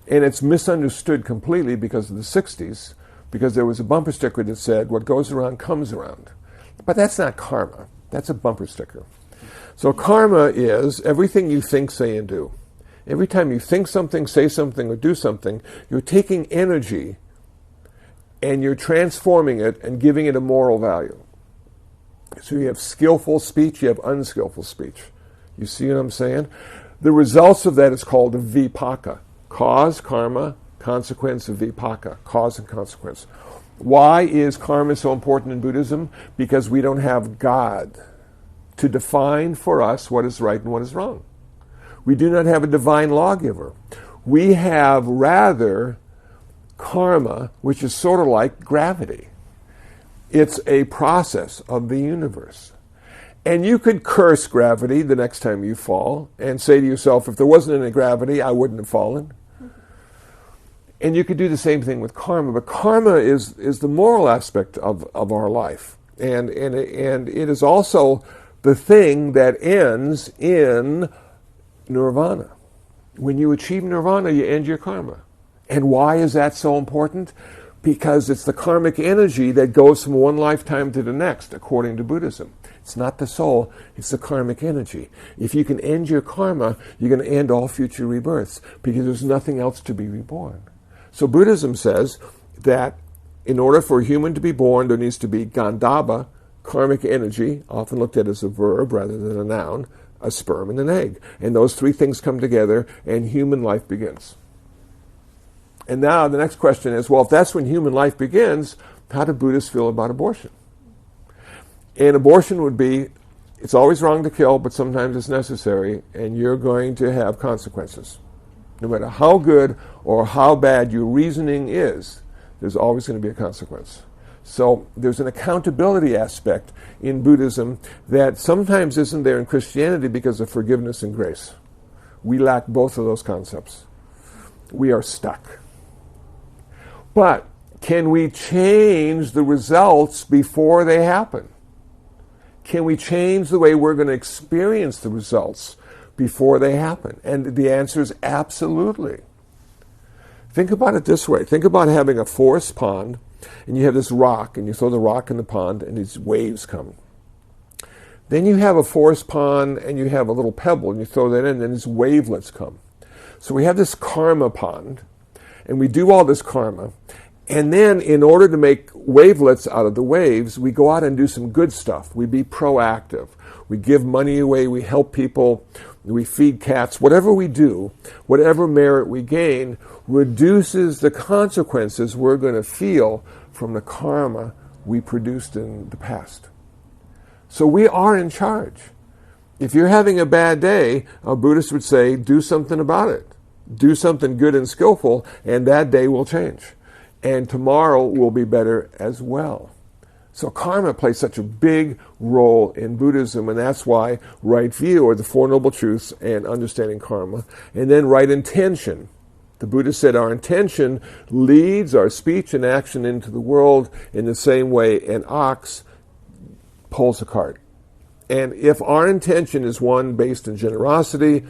And it's misunderstood completely because of the 60s, because there was a bumper sticker that said, what goes around comes around. But that's not karma. That's a bumper sticker. So karma is everything you think, say, and do. Every time you think something, say something, or do something, you're taking energy and you're transforming it and giving it a moral value. So you have skillful speech, you have unskillful speech. You see what I'm saying? The results of that is called a vipaka. Cause, karma, consequence of vipaka. Cause and consequence. Why is karma so important in Buddhism? Because we don't have God to define for us what is right and what is wrong. We do not have a divine lawgiver. We have rather karma, which is sort of like gravity. It's a process of the universe. And you could curse gravity the next time you fall and say to yourself, if there wasn't any gravity, I wouldn't have fallen. And you could do the same thing with karma. But karma is the moral aspect of our life. And it is also the thing that ends in nirvana. When you achieve nirvana, you end your karma. And why is that so important? Because it's the karmic energy that goes from one lifetime to the next, according to Buddhism. It's not the soul, it's the karmic energy. If you can end your karma, you're going to end all future rebirths, because there's nothing else to be reborn. So Buddhism says that in order for a human to be born, there needs to be gandhabba, karmic energy, often looked at as a verb rather than a noun, a sperm and an egg. And those three things come together and human life begins. And now the next question is, well, if that's when human life begins, how do Buddhists feel about abortion? And abortion would be, it's always wrong to kill, but sometimes it's necessary, and you're going to have consequences. No matter how good or how bad your reasoning is, there's always going to be a consequence. So there's an accountability aspect in Buddhism that sometimes isn't there in Christianity because of forgiveness and grace. We lack both of those concepts. We are stuck. But can we change the results before they happen? Can we change the way we're going to experience the results before they happen? And the answer is absolutely. Think about it this way. Think about having a forest pond, and you have this rock, and you throw the rock in the pond, and these waves come. Then you have a forest pond, and you have a little pebble, and you throw that in, and these wavelets come. So we have this karma pond, and we do all this karma. And then in order to make wavelets out of the waves, we go out and do some good stuff. We be proactive. We give money away. We help people. We feed cats. Whatever we do, whatever merit we gain, reduces the consequences we're going to feel from the karma we produced in the past. So we are in charge. If you're having a bad day, a Buddhist would say, do something about it. Do something good and skillful, and that day will change. And tomorrow will be better as well. So karma plays such a big role in Buddhism, and that's why right view, or the Four Noble Truths, and understanding karma, and then right intention. The Buddha said our intention leads our speech and action into the world in the same way an ox pulls a cart. And if our intention is one based in generosity,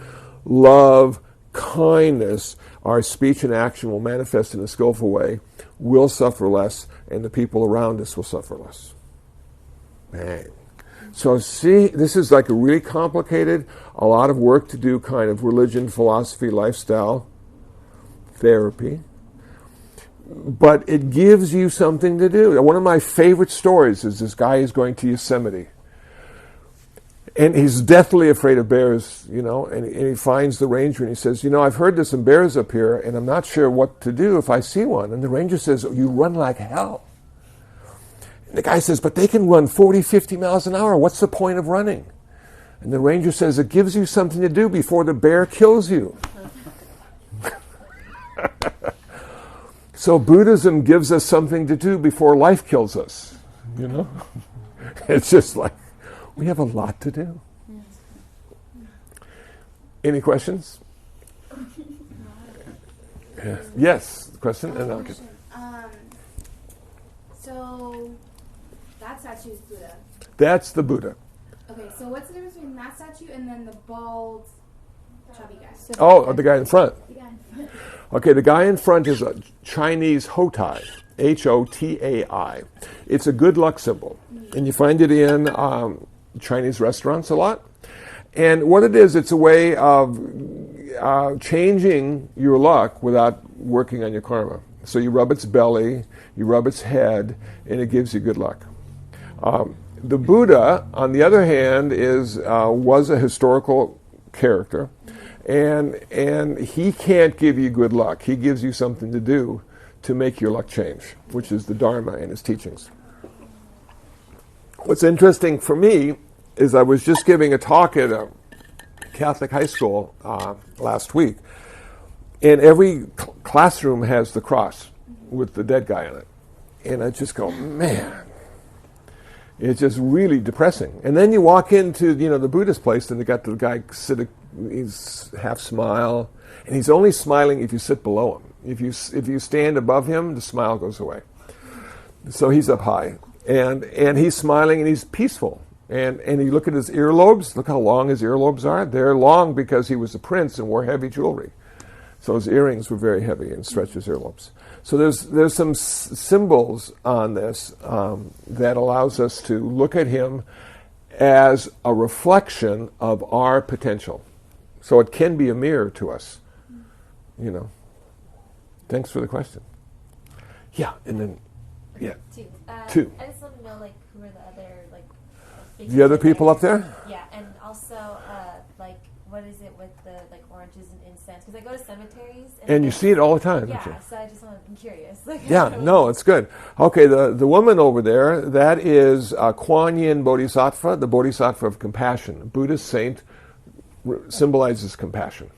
love, kindness, our speech and action will manifest in a skillful way. We'll suffer less, and the people around us will suffer less. Bang. So see, this is like a really complicated, a lot of work to do kind of religion, philosophy, lifestyle, therapy. But it gives you something to do. One of my favorite stories is this guy is going to Yosemite. And he's deathly afraid of bears, and he finds the ranger and he says, I've heard there's some bears up here and I'm not sure what to do if I see one. And the ranger says, you run like hell. And the guy says, but they can run 40, 50 miles an hour. What's the point of running? And the ranger says, it gives you something to do before the bear kills you. So Buddhism gives us something to do before life kills us. You know? It's just like, we have a lot to do. Any questions? Yes, question? And I'll get. So, that statue is Buddha. That's the Buddha. Okay, so what's the difference between that statue and then the bald, chubby guy? Oh, the guy in front. The guy in front. Okay, the guy in front is a Chinese Hotai, Hotai. It's a good luck symbol, and you find it in Chinese restaurants a lot. And what it is, it's a way of changing your luck without working on your karma. So you rub its belly, you rub its head, and it gives you good luck. The Buddha, on the other hand, was a historical character, and he can't give you good luck. He gives you something to do to make your luck change, which is the Dharma and his teachings. What's interesting for me is I was just giving a talk at a Catholic high school last week, and every classroom has the cross with the dead guy on it. And I just go, man, it's just really depressing. And then you walk into the Buddhist place, and they got the guy he's half smile, and he's only smiling if you sit below him. If you stand above him, the smile goes away. So he's up high, and he's smiling, and he's peaceful. And you look at his earlobes. Look how long his earlobes are. They're long because he was a prince and wore heavy jewelry. So his earrings were very heavy and stretched his earlobes. So there's some symbols on this that allows us to look at him as a reflection of our potential. So it can be a mirror to us. Thanks for the question. Yeah, and then two. I just want to know, who are the other, the other people up there? Yeah, and also, what is it with the, oranges and incense? Because I go to cemeteries. And you see it all the time, don't you? Yeah, so I'm curious. Yeah, no, it's good. Okay, the woman over there, that is Kuan Yin Bodhisattva, the Bodhisattva of compassion. A Buddhist saint symbolizes compassion.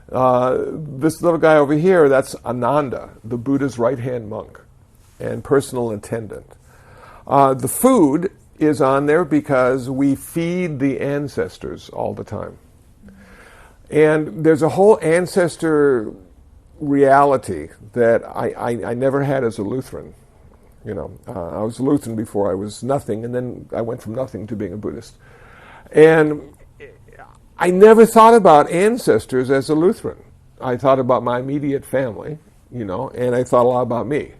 This little guy over here, that's Ananda, the Buddha's right-hand monk and personal attendant. The food is on there because we feed the ancestors all the time. And there's a whole ancestor reality that I never had as a Lutheran. I was a Lutheran before I was nothing, and then I went from nothing to being a Buddhist. And I never thought about ancestors as a Lutheran. I thought about my immediate family, and I thought a lot about me.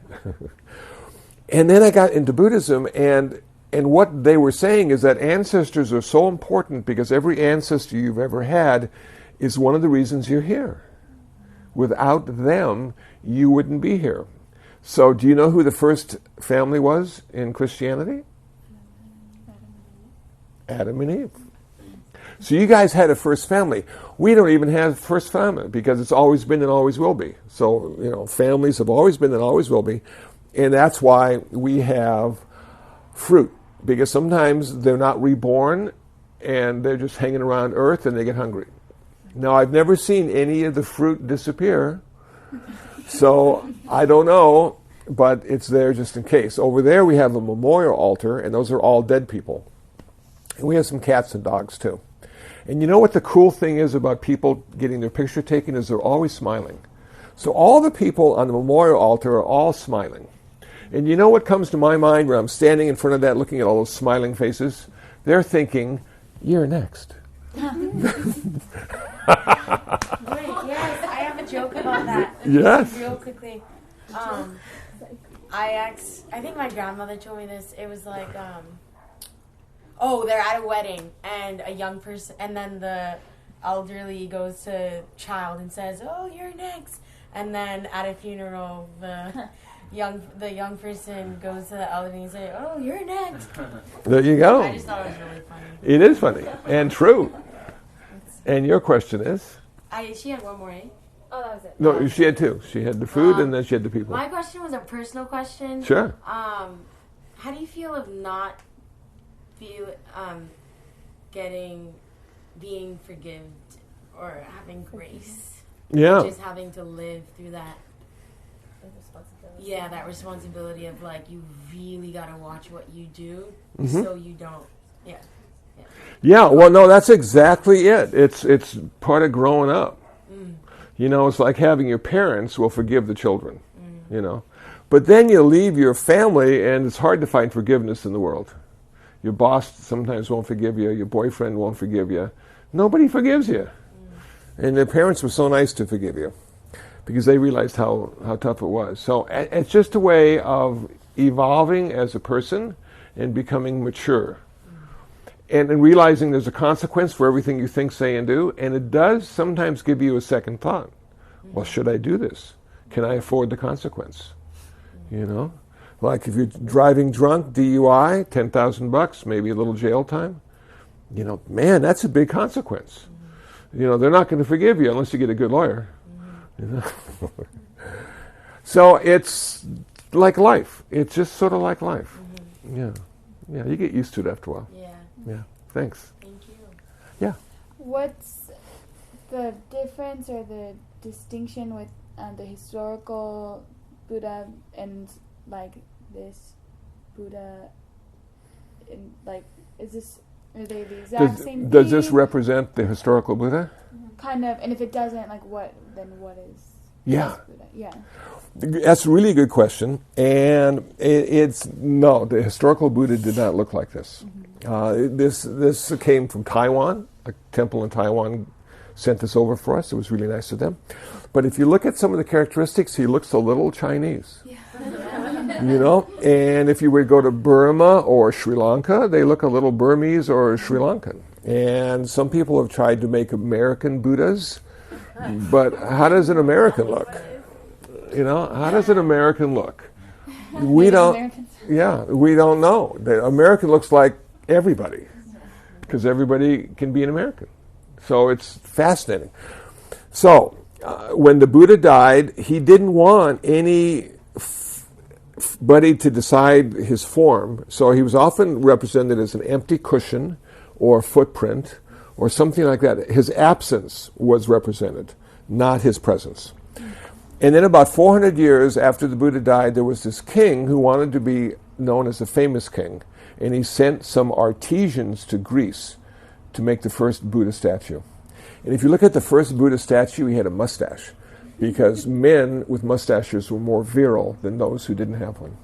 And then I got into Buddhism, and what they were saying is that ancestors are so important because every ancestor you've ever had is one of the reasons you're here. Without them, you wouldn't be here. So do you know who the first family was in Christianity? Adam and Eve. So you guys had a first family. We don't even have first family because it's always been and always will be. So, families have always been and always will be. And that's why we have fruit. Because sometimes they're not reborn and they're just hanging around Earth and they get hungry. Now, I've never seen any of the fruit disappear, so I don't know, but it's there just in case. Over there we have a memorial altar, and those are all dead people. And we have some cats and dogs too. And you know what the cool thing is about people getting their picture taken is they're always smiling. So all the people on the memorial altar are all smiling. And you know what comes to my mind when I'm standing in front of that looking at all those smiling faces? They're thinking, you're next. Wait, yes, I have a joke about that. Yes. Real quickly. I think my grandmother told me this. It was like, they're at a wedding and a young person, and then the elderly goes to child and says, "Oh, you're next." And then at a funeral, the young person goes to the elderly and says, "Oh, you're next." There you go. I just thought it was really funny. It is funny and true. And your question is? She had one more, eh? Oh, that was it. No, she had two. She had the food and then she had the people. My question was a personal question. Sure. How do you feel of not being forgiven or having grace? Yeah. Just having to live through that. Yeah, that responsibility of like you really gotta watch what you do Mm-hmm. so you don't. Yeah. Yeah, well, no, that's exactly it. It's part of growing up. You know, it's like having your parents will forgive the children, you know. But then you leave your family and it's hard to find forgiveness in the world. Your boss sometimes won't forgive you. Your boyfriend won't forgive you. Nobody forgives you. And their parents were so nice to forgive you because they realized how tough it was. So it's just a way of evolving as a person and becoming mature. And realizing there's a consequence for everything you think, say, and do. And it does sometimes give you a second thought. Well, should I do this? Can I afford the consequence? You know? Like if you're driving drunk, DUI, $10,000, maybe a little jail time. You know, man, that's a big consequence. You know, they're not going to forgive you unless you get a good lawyer. You know? So it's like life. It's just sort of like life. Yeah. Yeah, you get used to it after a while. Yeah. Yeah, thanks. Thank you. Yeah. What's the difference or the distinction with the historical Buddha and like this Buddha? In, like, are they the exact same thing? Does this represent the historical Buddha? Kind of, and if it doesn't, like, what is? Yeah. Buddha? Yeah. That's a really good question. And no, the historical Buddha did not look like this. This came from Taiwan. A temple in Taiwan sent this over for us. It was really nice of them. But if you look at some of the characteristics, he looks a little Chinese. You know? And if you would go to Burma or Sri Lanka, they look a little Burmese or Sri Lankan. And some people have tried to make American Buddhas. But how does an American look? You know, how does an American look? We don't. Yeah, we don't know. The American looks like everybody because everybody can be an American. So it's fascinating. So when the Buddha died, he didn't want anybody to decide his form. So he was often represented as an empty cushion or a footprint or something like that. His absence was represented, not his presence. And then about 400 years after the Buddha died, there was this king who wanted to be known as a famous king. And he sent some artisans to Greece to make the first Buddha statue. And if you look at the first Buddha statue, he had a mustache. Because men with mustaches were more virile than those who didn't have one.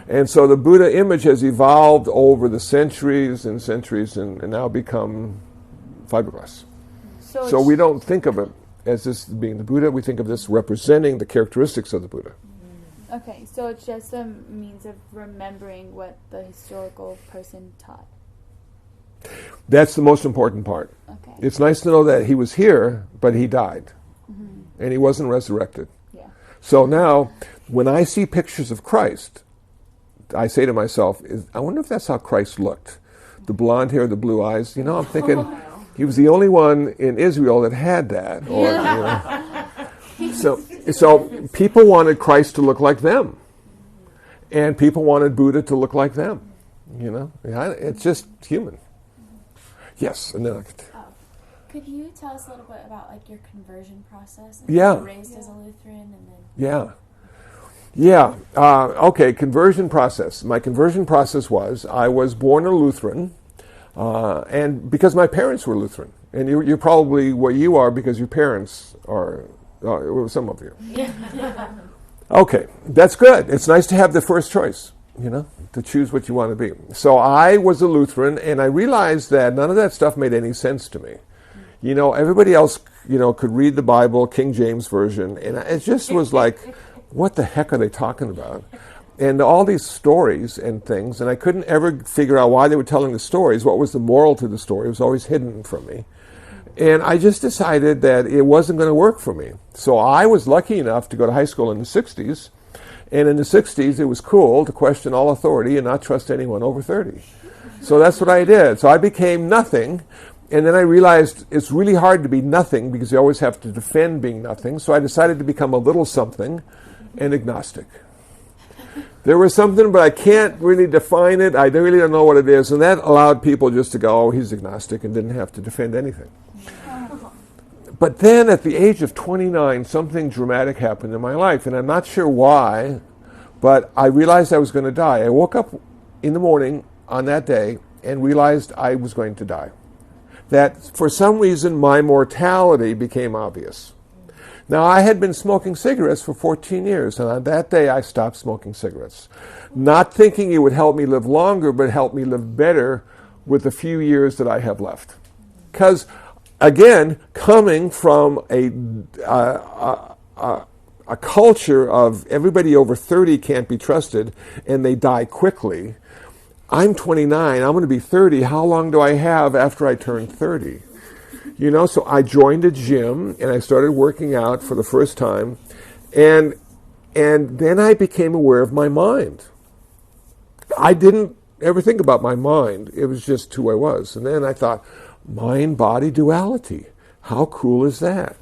And so the Buddha image has evolved over the centuries and centuries and now become fiberglass. So we don't think of it as this being the Buddha. We think of this representing the characteristics of the Buddha. Okay, so it's just a means of remembering what the historical person taught. That's the most important part. Okay. It's nice to know that he was here, but he died. And he wasn't resurrected. Yeah. So now, when I see pictures of Christ, I say to myself, I wonder if that's how Christ looked. The blonde hair, the blue eyes. You know, I'm thinking he was the only one in Israel that had that. Or, you know. So people wanted Christ to look like them. And people wanted Buddha to look like them. You know, it's just human. Yes, and then Could you tell us a little bit about like your conversion process? Yeah. You were raised as a Lutheran, and then Yeah. Okay, conversion process. My conversion process was I was born a Lutheran, and because my parents were Lutheran, and you're probably what you are because your parents are. Some of you. Okay, that's good. It's nice to have the first choice, you know, to choose what you want to be. So I was a Lutheran, and I realized that none of that stuff made any sense to me. You know, everybody else, you know, could read the Bible, King James Version, and it just was like, what the heck are they talking about? And all these stories and things, and I couldn't ever figure out why they were telling the stories. What was the moral to the story? It was always hidden from me. And I just decided that it wasn't going to work for me. So I was lucky enough to go to high school in the 60s. And in the 60s, it was cool to question all authority and not trust anyone over 30. So that's what I did. So I became nothing. And then I realized it's really hard to be nothing because you always have to defend being nothing. So I decided to become a little something, an agnostic. There was something, but I can't really define it. I really don't know what it is. And that allowed people just to go, oh, he's agnostic, and didn't have to defend anything. But then at the age of 29, something dramatic happened in my life, and I'm not sure why, But I realized I was going to die. I woke up in the morning on that day and realized I was going to die. That for some reason my mortality became obvious. Now, I had been smoking cigarettes for 14 years, and on that day I stopped smoking cigarettes. Not thinking it would help me live longer, but help me live better with the few years that I have left. Because, again, coming from a culture of everybody over 30 can't be trusted, and they die quickly, I'm 29, I'm going to be 30. How long do I have after I turn 30? You know, so I joined a gym and I started working out for the first time, and then I became aware of my mind. I didn't ever think about my mind. It was just who I was. And then I thought, mind-body duality. How cool is that?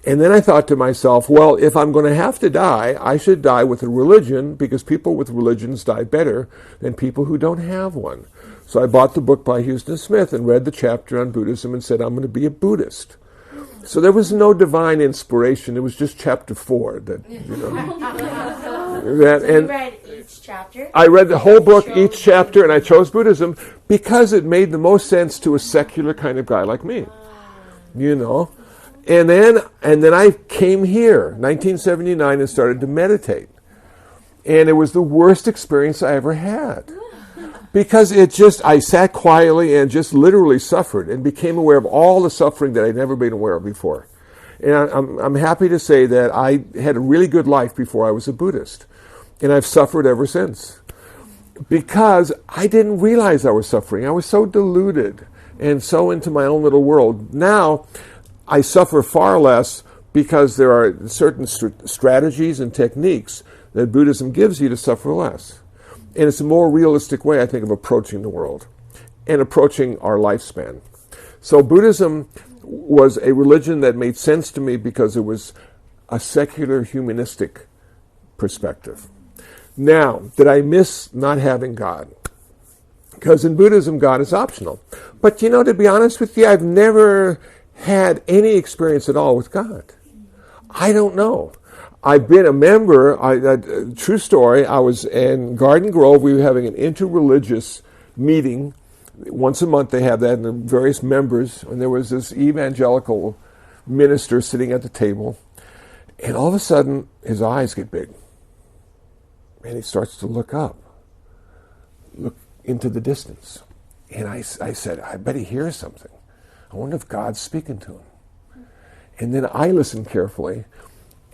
And then I thought to myself, well, if I'm going to have to die, I should die with a religion, because people with religions die better than people who don't have one. So I bought the book by Houston Smith and read the chapter on Buddhism and said, I'm going to be a Buddhist. So there was no divine inspiration. It was just chapter 4 that, you know. You read each chapter? I read the whole book, each chapter, and I chose Buddhism because it made the most sense to a secular kind of guy like me. You know. And then I came here, 1979, and started to meditate. And it was the worst experience I ever had. Because I sat quietly and just literally suffered and became aware of all the suffering that I'd never been aware of before. And I'm happy to say that I had a really good life before I was a Buddhist. And I've suffered ever since. Because I didn't realize I was suffering. I was so deluded and so into my own little world. Now, I suffer far less because there are certain strategies and techniques that Buddhism gives you to suffer less. And it's a more realistic way, I think, of approaching the world and approaching our lifespan. So Buddhism was a religion that made sense to me because it was a secular, humanistic perspective. Now, did I miss not having God? Because in Buddhism, God is optional. But, you know, to be honest with you, I've never had any experience at all with God. I don't know. I've been a member, true story, I was in Garden Grove. We were having an interreligious meeting. Once a month they have that, and the various members, and there was this evangelical minister sitting at the table, and all of a sudden his eyes get big. And he starts to look into the distance. And I said, I bet he hears something. I wonder if God's speaking to him. And then I listened carefully,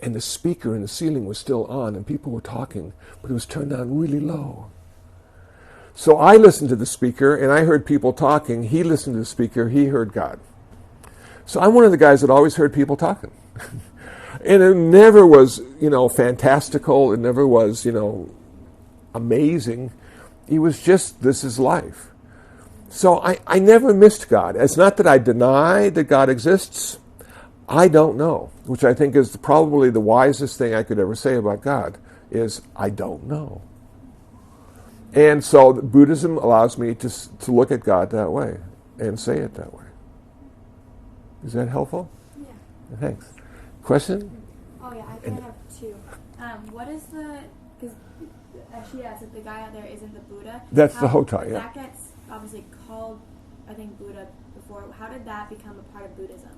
and the speaker in the ceiling was still on, and people were talking, but it was turned down really low. So I listened to the speaker, and I heard people talking. He listened to the speaker. He heard God. So I'm one of the guys that always heard people talking. And it never was, you know, fantastical. It never was, you know, amazing. It was just, this is life. So I never missed God. It's not that I deny that God exists. I don't know, which I think is probably the wisest thing I could ever say about God, is I don't know. And so Buddhism allows me to look at God that way and say it that way. Is that helpful? Yeah. Thanks. Question? Oh yeah, I think I have two. What is because she asked if the guy out there isn't the Buddha. That's the Hota, yeah. That gets obviously called, I think, Buddha before. How did that become a part of Buddhism?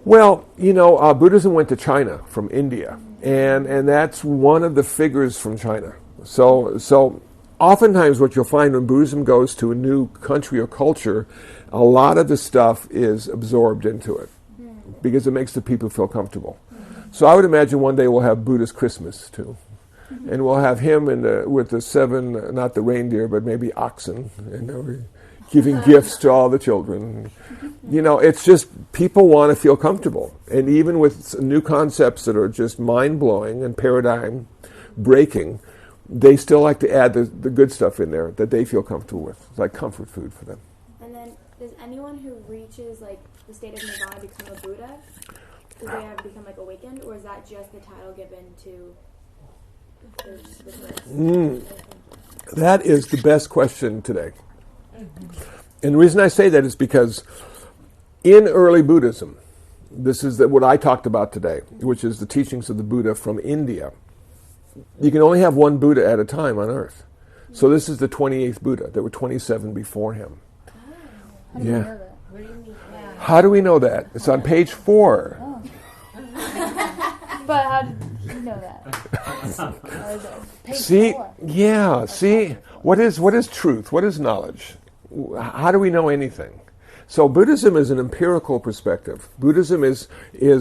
Well, you know, Buddhism went to China from India, and that's one of the figures from China. So oftentimes what you'll find when Buddhism goes to a new country or culture, a lot of the stuff is absorbed into it because it makes the people feel comfortable. So I would imagine one day we'll have Buddha's Christmas too. And we'll have him with the 7, not the reindeer, but maybe oxen, and they'll be giving gifts to all the children. You know, it's just people want to feel comfortable. And even with new concepts that are just mind-blowing and paradigm-breaking, they still like to add the good stuff in there that they feel comfortable with. It's like comfort food for them. And then, does anyone who reaches, like, the state of nirvana become a Buddha? Do they ever become, like, awakened? Or is that just the title given to the That is the best question today. And the reason I say that is because in early Buddhism, this is what I talked about today, which is the teachings of the Buddha from India. you can only have one Buddha at a time on Earth. So this is the 28th Buddha. There were 27 before him. How do you Yeah. know that? What do you mean? Yeah. How do we know that? It's on page 4. Oh. But how did you know that? Page See, 4. yeah, see, what is truth? What is knowledge? How do we know anything? So Buddhism is an empirical perspective. Buddhism is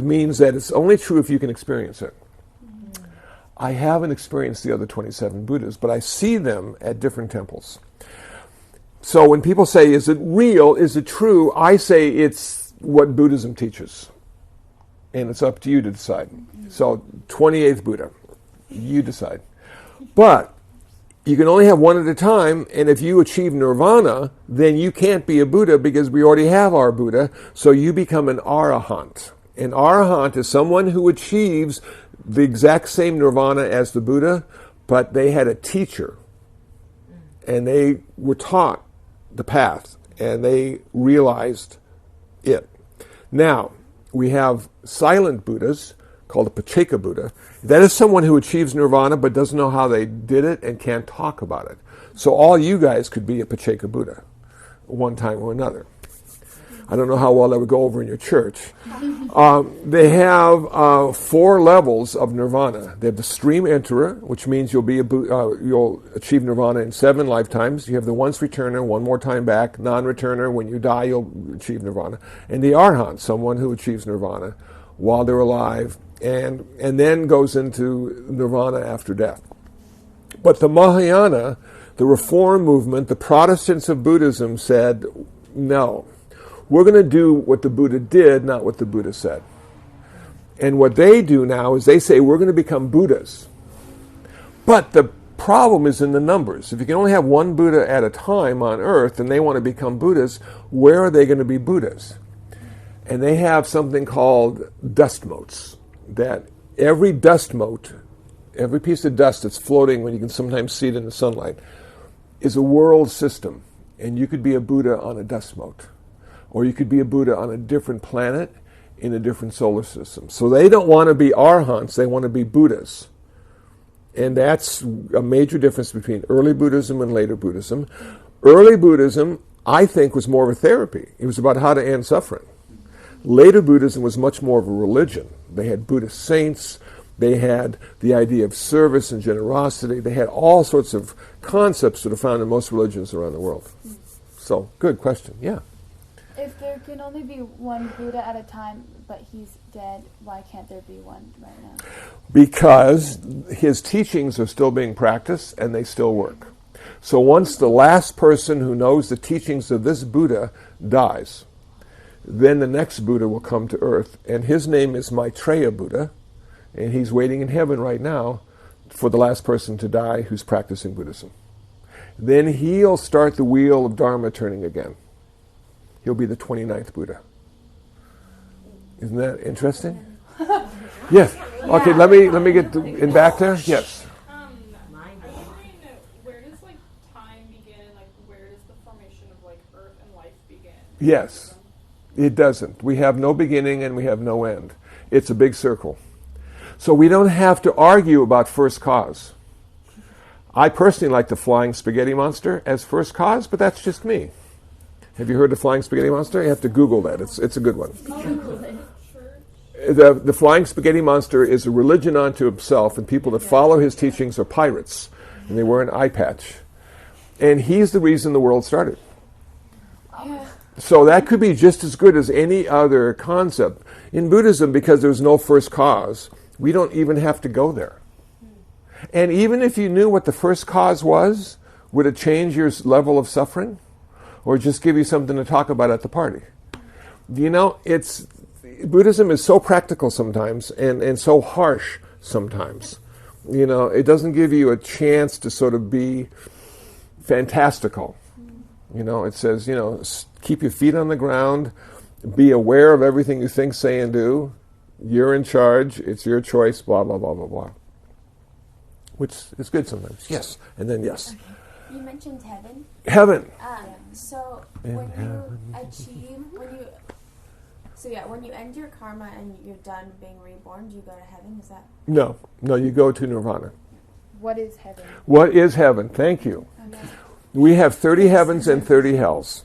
means that it's only true if you can experience it. I haven't experienced the other 27 Buddhas, but I see them at different temples. So when people say, is it real, is it true, I say it's what Buddhism teaches. And it's up to you to decide. So 28th Buddha, you decide. But you can only have one at a time, and if you achieve nirvana, then you can't be a Buddha because we already have our Buddha, so you become an arahant. An arahant is someone who achieves the exact same nirvana as the Buddha, but they had a teacher, and they were taught the path, and they realized it. Now, we have silent Buddhas, called a Pacceka Buddha. That is someone who achieves nirvana but doesn't know how they did it and can't talk about it. So all you guys could be a Pacceka Buddha, one time or another. I don't know how well that would go over in your church. They have 4 levels of nirvana. They have the stream enterer, which means you'll achieve nirvana in 7 lifetimes. You have the once returner, one more time back. Non-returner, when you die, you'll achieve nirvana. And the arhat, someone who achieves nirvana while they're alive, and then goes into nirvana after death. But the Mahayana, the Reform movement, the Protestants of Buddhism said, no. We're going to do what the Buddha did, not what the Buddha said. And what they do now is they say we're going to become Buddhas. But the problem is in the numbers. If you can only have one Buddha at a time on Earth and they want to become Buddhas, where are they going to be Buddhas? And they have something called dust motes. That every dust mote, every piece of dust that's floating when you can sometimes see it in the sunlight, is a world system. And you could be a Buddha on a dust mote. Or you could be a Buddha on a different planet in a different solar system. So they don't want to be arhants, they want to be Buddhas. And that's a major difference between early Buddhism and later Buddhism. Early Buddhism, I think, was more of a therapy. It was about how to end suffering. Later Buddhism was much more of a religion. They had Buddhist saints, they had the idea of service and generosity, they had all sorts of concepts that are found in most religions around the world. So, good question, yeah. If there can only be one Buddha at a time, but he's dead, why can't there be one right now? Because his teachings are still being practiced and they still work. So once the last person who knows the teachings of this Buddha dies, then the next Buddha will come to earth, and his name is Maitreya Buddha, and he's waiting in heaven right now for the last person to die who's practicing Buddhism. Then he'll start the wheel of Dharma turning again. He'll be the 29th Buddha. Isn't that interesting? Yes. Okay, let me get in back there. Yes. Where does time begin? Where does the formation of Earth and life begin? Yes. It doesn't. We have no beginning and we have no end. It's a big circle. So we don't have to argue about first cause. I personally like the flying spaghetti monster as first cause, but that's just me. Have you heard of the flying spaghetti monster? You have to Google that. It's a good one. The flying spaghetti monster is a religion unto himself, and people that follow his teachings are pirates, and they wear an eye patch. And he's the reason the world started. So that could be just as good as any other concept. In Buddhism, because there's no first cause, we don't even have to go there. And even if you knew what the first cause was, would it change your level of suffering? Or just give you something to talk about at the party? Buddhism is so practical sometimes and so harsh sometimes. It doesn't give you a chance to sort of be fantastical. It says, keep your feet on the ground, be aware of everything you think, say, and do. You're in charge. It's your choice, blah, blah, blah, blah, blah. Which is good sometimes. Yes. And then yes. Okay. You mentioned heaven. Heaven. So when you end your karma and you're done being reborn, do you go to heaven? Is that? No, you go to nirvana. what is heaven? What is heaven? Thank you. We have 30 heavens and 30 hells.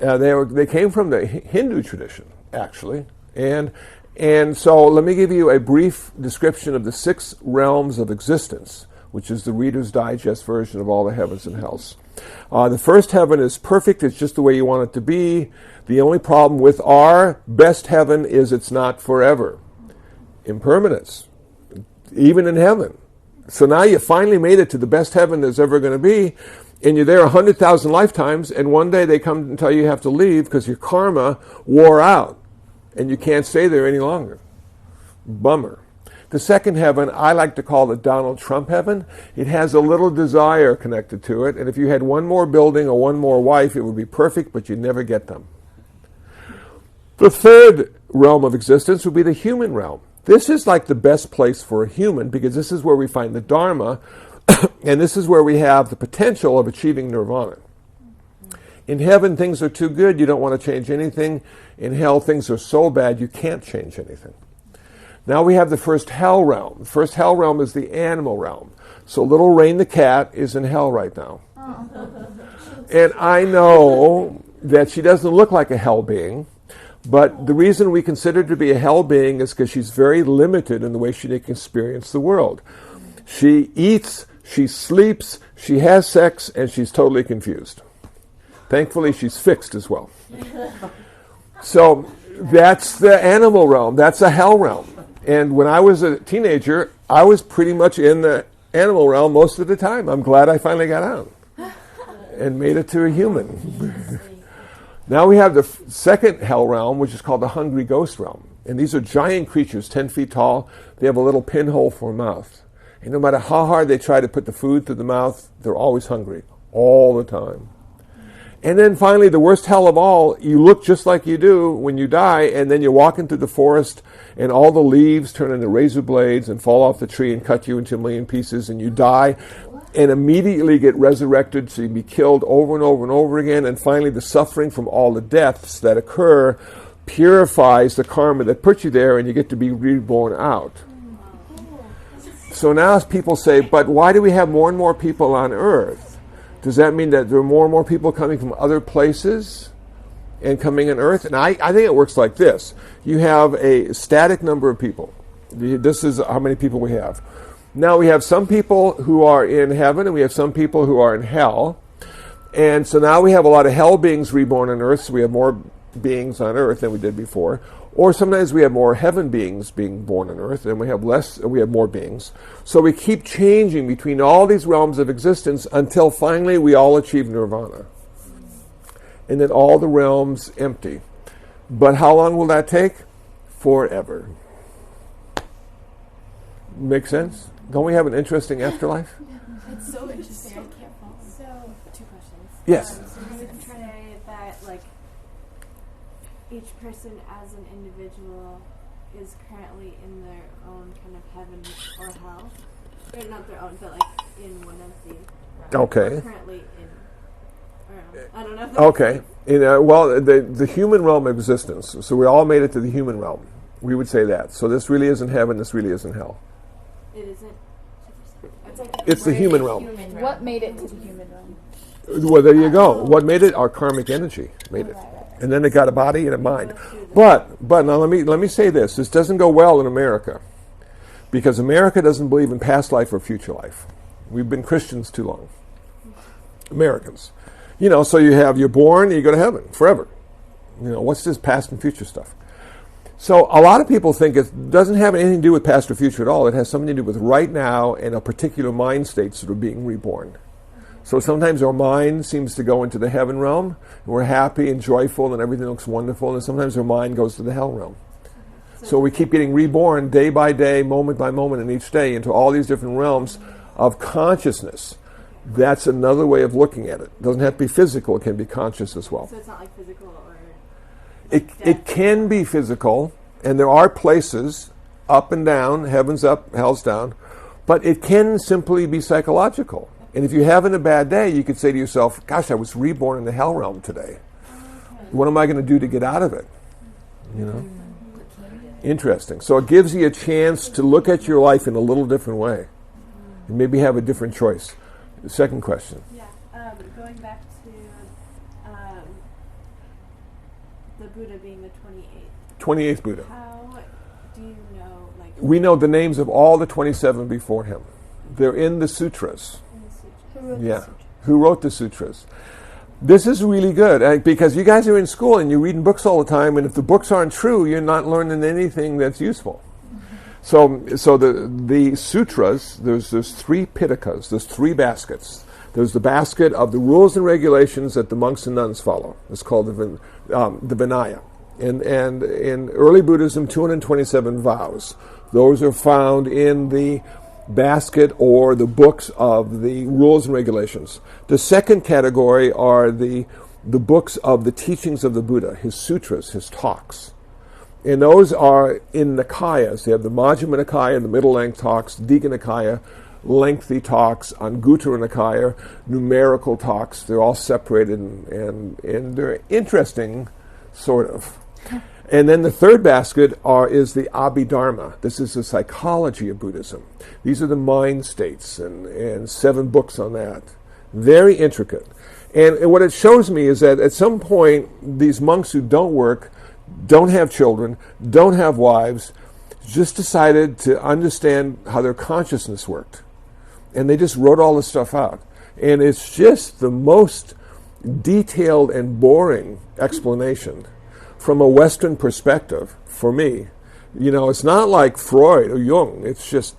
They came from the Hindu tradition, actually. And so let me give you a brief description of the 6 realms of existence, which is the Reader's Digest version of all the heavens and hells. The first heaven is perfect. It's just the way you want it to be. The only problem with our best heaven is it's not forever. Impermanence, even in heaven. So now you finally made it to the best heaven there's ever going to be, and you're there 100,000 lifetimes, and one day they come and tell you have to leave because your karma wore out, and you can't stay there any longer. Bummer. The second heaven, I like to call the Donald Trump heaven. It has a little desire connected to it, and if you had one more building or one more wife, it would be perfect, but you'd never get them. The third realm of existence would be the human realm. This is like the best place for a human because this is where we find the Dharma, and this is where we have the potential of achieving nirvana. In heaven, things are too good, you don't want to change anything. In hell, things are so bad, you can't change anything. Now we have the first hell realm. The first hell realm is the animal realm. So little Rain the cat is in hell right now. And I know that she doesn't look like a hell being, but the reason we consider her to be a hell being is because she's very limited in the way she can experience the world. She eats, she sleeps, she has sex, and she's totally confused. Thankfully, she's fixed as well. So that's the animal realm. That's a hell realm. And when I was a teenager, I was pretty much in the animal realm most of the time. I'm glad I finally got out and made it to a human. Now we have the second hell realm, which is called the hungry ghost realm. And these are giant creatures, 10 feet tall. They have a little pinhole for a mouth. And no matter how hard they try to put the food through the mouth, they're always hungry, all the time. And then finally, the worst hell of all, you look just like you do when you die, and then you walk into the forest, and all the leaves turn into razor blades and fall off the tree and cut you into a million pieces, and you die, and immediately get resurrected, so you be killed over and over and over again, and finally the suffering from all the deaths that occur purifies the karma that put you there, and you get to be reborn out. So now people say, but why do we have more and more people on Earth? Does that mean that there are more and more people coming from other places and coming on Earth? And I think it works like this. You have a static number of people. This is how many people we have. Now we have some people who are in heaven and we have some people who are in hell. And so now we have a lot of hell beings reborn on Earth, so we have more beings on Earth than we did before. Or sometimes we have more heaven beings being born on Earth, and we have more beings. So we keep changing between all these realms of existence until finally we all achieve nirvana. And then all the realms empty. But how long will that take? Forever. Make sense? Don't we have an interesting afterlife? It's so interesting. I can't follow. So, 2 questions. Yes. So you would say that, like, each person as an individual is currently in their own kind of heaven or hell? Or not their own, but, like, in one of the... Okay. Currently in... Or, I don't know if that Okay. Well, the human realm of existence. So we all made it to the human realm. We would say that. So this really isn't heaven, this really isn't hell. It isn't... It's the human realm. What made it to the human realm? Well, there you go. What made it? Our karmic energy made it. And then it got a body and a mind. But now let me say this. This doesn't go well in America. Because America doesn't believe in past life or future life. We've been Christians too long. Americans. So you're born and you go to heaven forever. What's this past and future stuff? So a lot of people think it doesn't have anything to do with past or future at all. It has something to do with right now and a particular mind states that are being reborn. So sometimes our mind seems to go into the heaven realm, and we're happy and joyful and everything looks wonderful, and sometimes our mind goes to the hell realm. So we keep getting reborn day by day, moment by moment, and each day into all these different realms of consciousness. That's another way of looking at it. It doesn't have to be physical, it can be conscious as well. So it's not like physical or... It can be physical, and there are places up and down, heaven's up, hell's down, but it can simply be psychological. And if you're having a bad day, you could say to yourself, gosh, I was reborn in the hell realm today. What am I going to do to get out of it? Interesting. So it gives you a chance to look at your life in a little different way. You maybe have a different choice. Second question. Yeah. Going back to the Buddha being the 28th. 28th Buddha. How do you know, like, We know the names of all the 27 before him. They're in the sutras. in the sutra? Who wrote the Yeah. sutra? Who wrote the sutras? This is really good because you guys are in school and you're reading books all the time, and if the books aren't true, you're not learning anything that's useful. So the sutras, there's 3 pitakas, there's 3 baskets. There's the basket of the rules and regulations that the monks and nuns follow. It's called the Vinaya. And in early Buddhism, 227 vows. Those are found in the basket or the books of the rules and regulations. The second category are the books of the teachings of the Buddha, his sutras, his talks. And those are in Nikayas. They have the Majjhima Nikaya, the middle-length talks, Digha Nikaya, lengthy talks, Anguttara Nikaya, numerical talks. They're all separated and they're interesting, sort of. And then the third basket is the Abhidharma. This is the psychology of Buddhism. These are the mind states and 7 books on that. Very intricate. And what it shows me is that at some point, these monks who don't work, don't have children, don't have wives, just decided to understand how their consciousness worked. And they just wrote all this stuff out. And it's just the most detailed and boring explanation from a Western perspective for me. You know, it's not like Freud or Jung. It's just,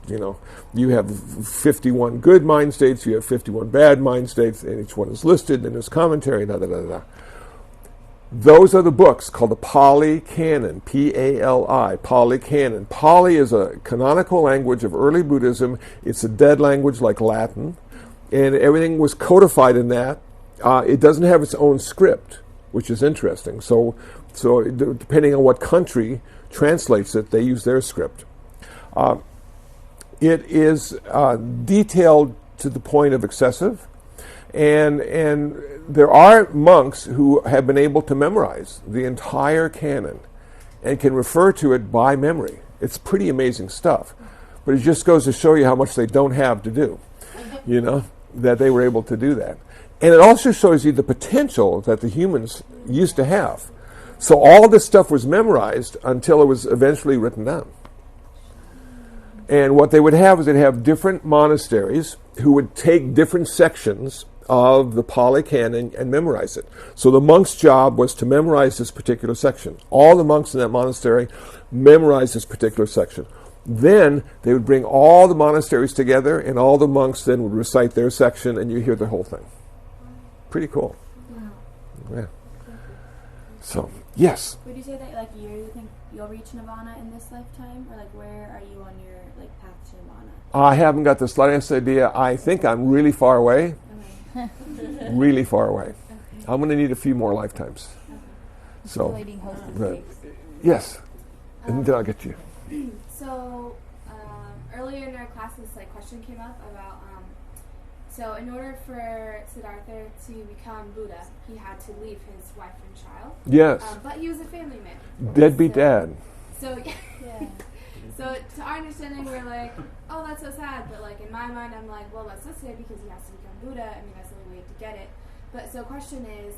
you have 51 good mind states, you have 51 bad mind states, and each one is listed, and there's commentary, da-da-da-da. Those are the books called the Pali Canon, P-A-L-I, Pali Canon. Pali is a canonical language of early Buddhism. It's a dead language like Latin, and everything was codified in that. It doesn't have its own script, which is interesting. So depending on what country translates it, they use their script. It is detailed to the point of excessive, and there are monks who have been able to memorize the entire canon and can refer to it by memory. It's pretty amazing stuff, but it just goes to show you how much they don't have to do, that they were able to do that. And it also shows you the potential that the humans used to have. So all this stuff was memorized until it was eventually written down. And what they would have is they'd have different monasteries who would take different sections of the Pali Canon and memorize it. So the monk's job was to memorize this particular section. All the monks in that monastery memorized this particular section. Then they would bring all the monasteries together, and all the monks then would recite their section, and you hear the whole thing. Pretty cool. Yeah. So, yes. Would you say that you think you'll reach nirvana in this lifetime, or where are you on your path to nirvana? I haven't got the slightest idea. I think I'm really far away. Okay. Really far away. Okay. I'm going to need a few more lifetimes. Okay. So, Leading host of but- cakes. yes. And then I'll get to you. So, earlier in our class, this question came up about, so in order for Siddhartha to become Buddha, he had to leave his wife and child. Yes. But he was a family man. Deadbeat so- dad. So, Yeah. so to our understanding, we're like, oh, that's so sad. But in my mind, I'm like, well, that's so sad because he has to become Buddha. I mean, that's the only way to get it. But so question is,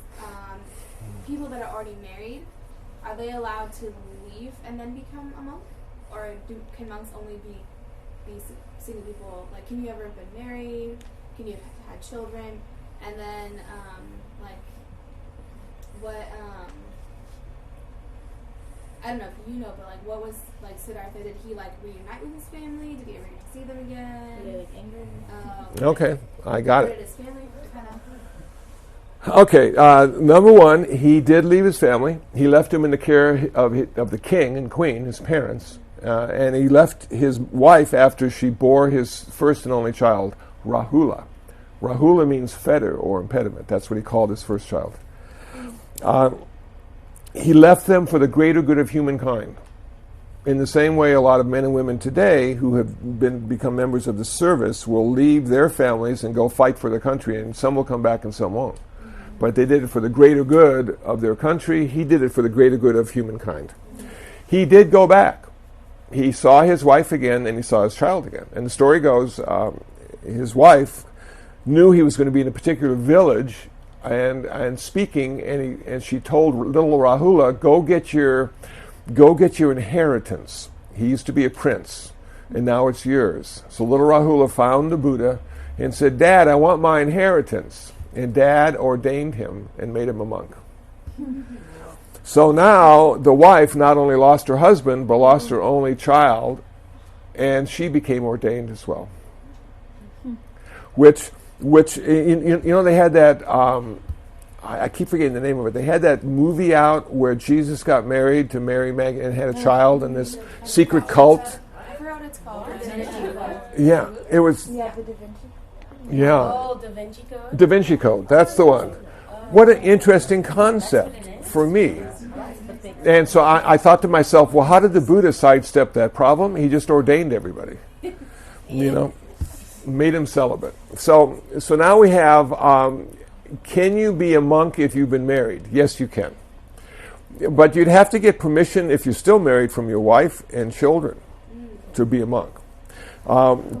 people that are already married, are they allowed to leave and then become a monk? Or can monks only be single people? Can you ever have been married? Can you have had children? And then, I don't know if you know, but what was Siddhartha? Did he reunite with his family? Did he ever get to see them again? Did it anger? Okay, I got Where it. did his family kind of? Okay, number one, he did leave his family. He left him in the care of the king and queen, his parents, and he left his wife after she bore his first and only child, Rahula. Rahula means fetter or impediment. That's what he called his first child. He left them for the greater good of humankind. In the same way, a lot of men and women today who have become members of the service will leave their families and go fight for their country, and some will come back and some won't. But they did it for the greater good of their country. He did it for the greater good of humankind. He did go back. He saw his wife again, and he saw his child again. And the story goes, his wife knew he was going to be in a particular village and speaking, and she told little Rahula, go get your inheritance. He used to be a prince, and now it's yours. So little Rahula found the Buddha and said, Dad, I want my inheritance. And Dad ordained him and made him a monk. So now the wife not only lost her husband, but lost her only child, and she became ordained as well. Which you know, they had that, I keep forgetting the name of it. They had that movie out where Jesus got married to Mary Magdalene and had a child in this secret cult. I forgot what it's called. Yeah, it was. Yeah, the Da Vinci. Yeah, Oh, Da Vinci Code? Da Vinci Code. That's the one. What an interesting concept for me. And so I thought to myself, well, how did the Buddha sidestep that problem? He just ordained everybody. You know, made him celibate. So now we have, can you be a monk if you've been married? Yes, you can. But you'd have to get permission if you're still married from your wife and children to be a monk.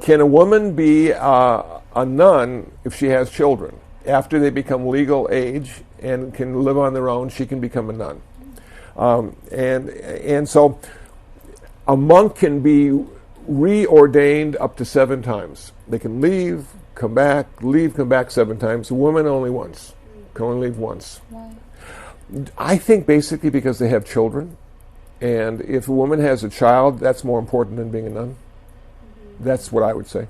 Can a woman be a nun if she has children? After they become legal age and can live on their own, she can become a nun. And so a monk can be reordained up to 7 times. They can leave, come back, 7 times. A woman only once. Can only leave once. Why? I think basically because they have children. And if a woman has a child, that's more important than being a nun. That's what I would say.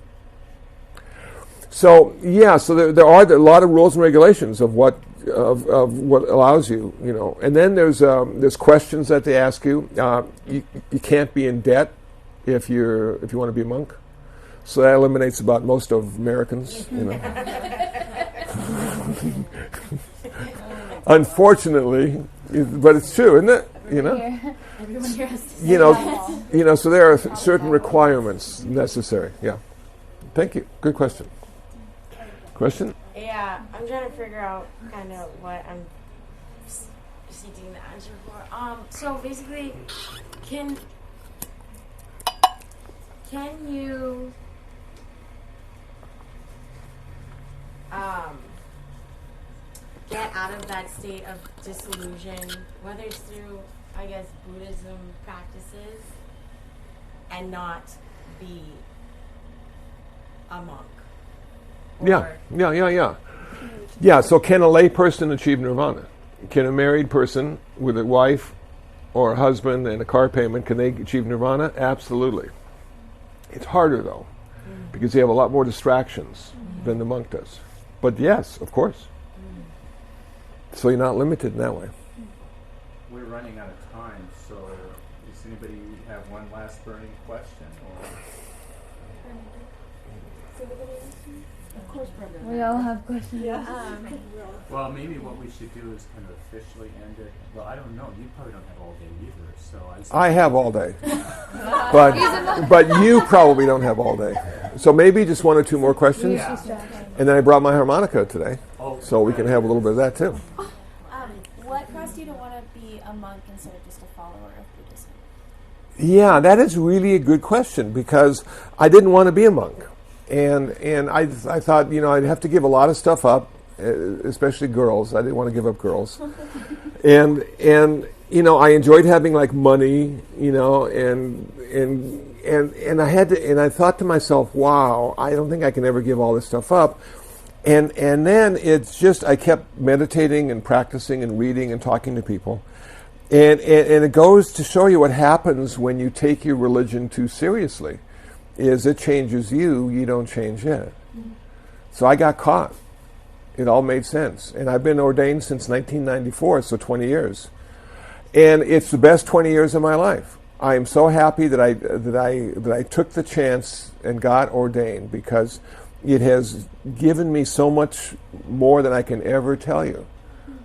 So yeah, so there are a lot of rules and regulations of what allows you, you know. And then there's questions that they ask you. You can't be in debt if you want to be a monk. So that eliminates about most of Americans, you know. Unfortunately, but it's true, isn't it? You know. Everyone here has to You know, so there are certain requirements necessary. Yeah. Thank you. Good question. Question? Yeah, I'm trying to figure out kind of what I'm seeking the answer for. So basically, can you get out of that state of disillusion, whether it's through, I guess, Buddhism practices, and not be a monk? Yeah. Yeah, so can a lay person achieve nirvana? Can a married person with a wife or a husband and a car payment, can they achieve nirvana? Absolutely. It's harder, though, because you have a lot more distractions than the monk does. But yes, of course. So you're not limited in that way. We're running out of time, so does anybody have one last burning question? Or We all have questions. well, maybe what we should do is kind of officially end it. Well, I don't know. You probably don't have all day either, so I have all day. but you probably don't have all day. So maybe just 1 or 2 more questions. Yeah. And then I brought my harmonica today, Oh, so we can have a little bit of that too. What caused you to want to be a monk instead of just a follower of Buddhism? Yeah, that is really a good question, because I didn't want to be a monk. And I thought, you know, I'd have to give a lot of stuff up, especially girls. I didn't want to give up girls. and you know, I enjoyed having like money, you know, and I had to, and I thought to myself, wow, I don't think I can ever give all this stuff up. And then it's just, I kept meditating and practicing and reading and talking to people. And it goes to show you what happens when you take your religion too seriously. Is it changes you don't change it. So I got caught. It all made sense. And I've been ordained since 1994, so 20 years. And it's the best 20 years of my life. I am so happy that I took the chance and got ordained, because it has given me so much more than I can ever tell you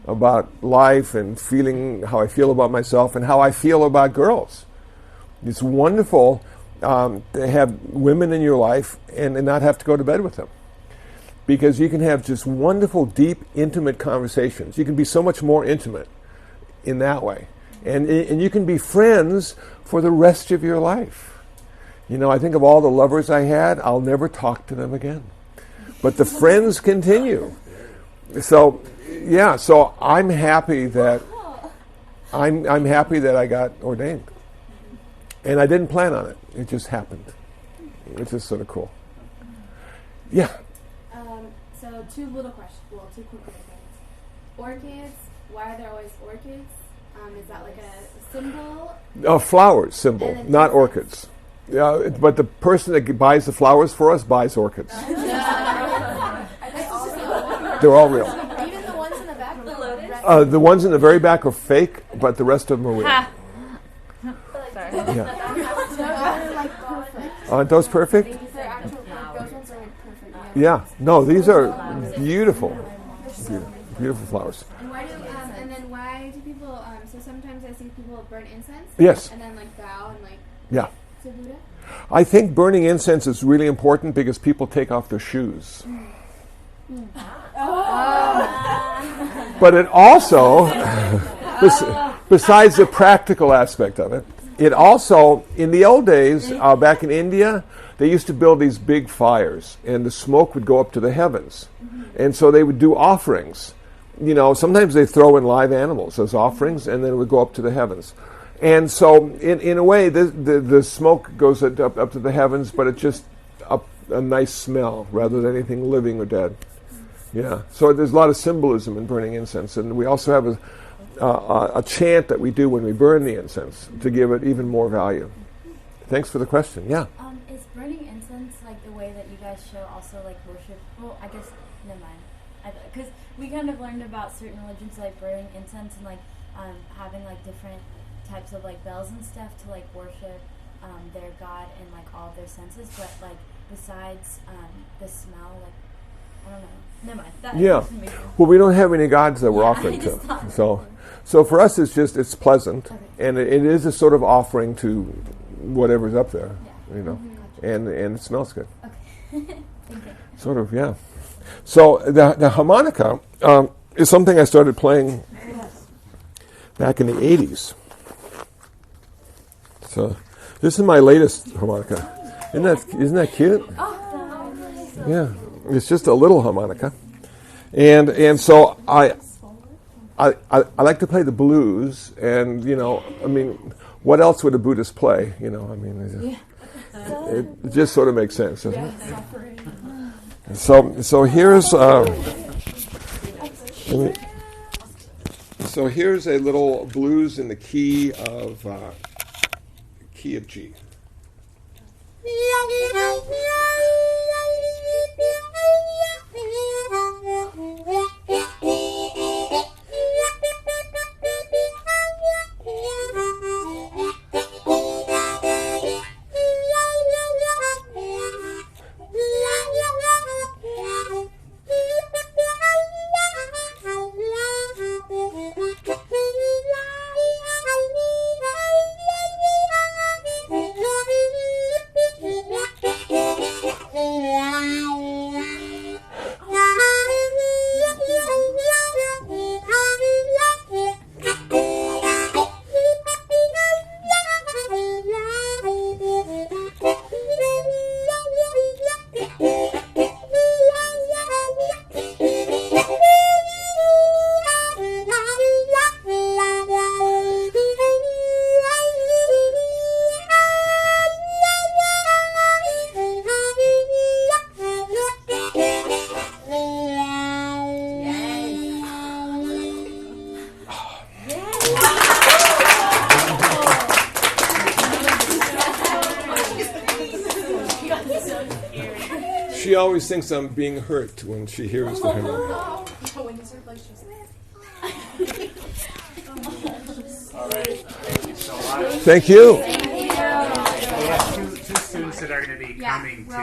about life and feeling how I feel about myself and how I feel about girls. It's wonderful to have women in your life and not have to go to bed with them, because you can have just wonderful, deep, intimate conversations. You can be so much more intimate in that way. And you can be friends for the rest of your life. You know, I think of all the lovers I had, I'll never talk to them again. but the friends continue. So, yeah. So I'm happy that I'm happy that I got ordained, and I didn't plan on it. It just happened. Which is sort of cool. Yeah. So two little questions. Well, two quick questions. Orchids. Why are there always orchids? Is that like a symbol? A flowers symbol, not orchids. Yeah, but the person that buys the flowers for us buys orchids. They're all real. Even the ones in the back, the lotus. The ones in the very back are fake, but the rest of them are real. Ha. Yeah. They're like perfect. Aren't those perfect? They're actual, like, those ones are like perfect. Yeah. No, these are beautiful. Beautiful flowers. And why do and then why do people? So sometimes I see people burn incense. Yes. And then like bow and like Yeah. to Buddha. I think burning incense is really important because people take off their shoes. But it also, besides the practical aspect of it, it also, in the old days, back in India, they used to build these big fires, and the smoke would go up to the heavens. And so they would do offerings. You know, sometimes they throw in live animals as offerings, and then it would go up to the heavens. And so, in a way, the smoke goes up to the heavens, but it's just a nice smell rather than anything living or dead. Yeah. So there's a lot of symbolism in burning incense, and we also have a chant that we do when we burn the incense to give it even more value. Thanks for the question. Yeah. Is burning incense like the way that you guys show also like worship? Well, I guess never mind. Because we kind of learned about certain religions like burning incense and like having like different types of like bells and stuff to like worship their god and like all of their senses. But like besides the smell, like I don't know. Never mind. That Yeah. Well, we don't have any gods that we're offering to. So for us, it's pleasant, and it is a sort of offering to whatever's up there, you know, and it smells good. Okay. Sort of, yeah. So the harmonica is something I started playing back in the 80s. So this is my latest harmonica. Isn't that cute? Yeah. It's just a little harmonica, and so I like to play the blues, and you know, I mean, what else would a Buddhist play? You know, I mean, it just sort of makes sense, doesn't it? So here's here's a little blues in the key of G. She always thinks I'm being hurt when she hears the hymn. All right. Thank you so much. Thank you. We have two students that are going to be coming to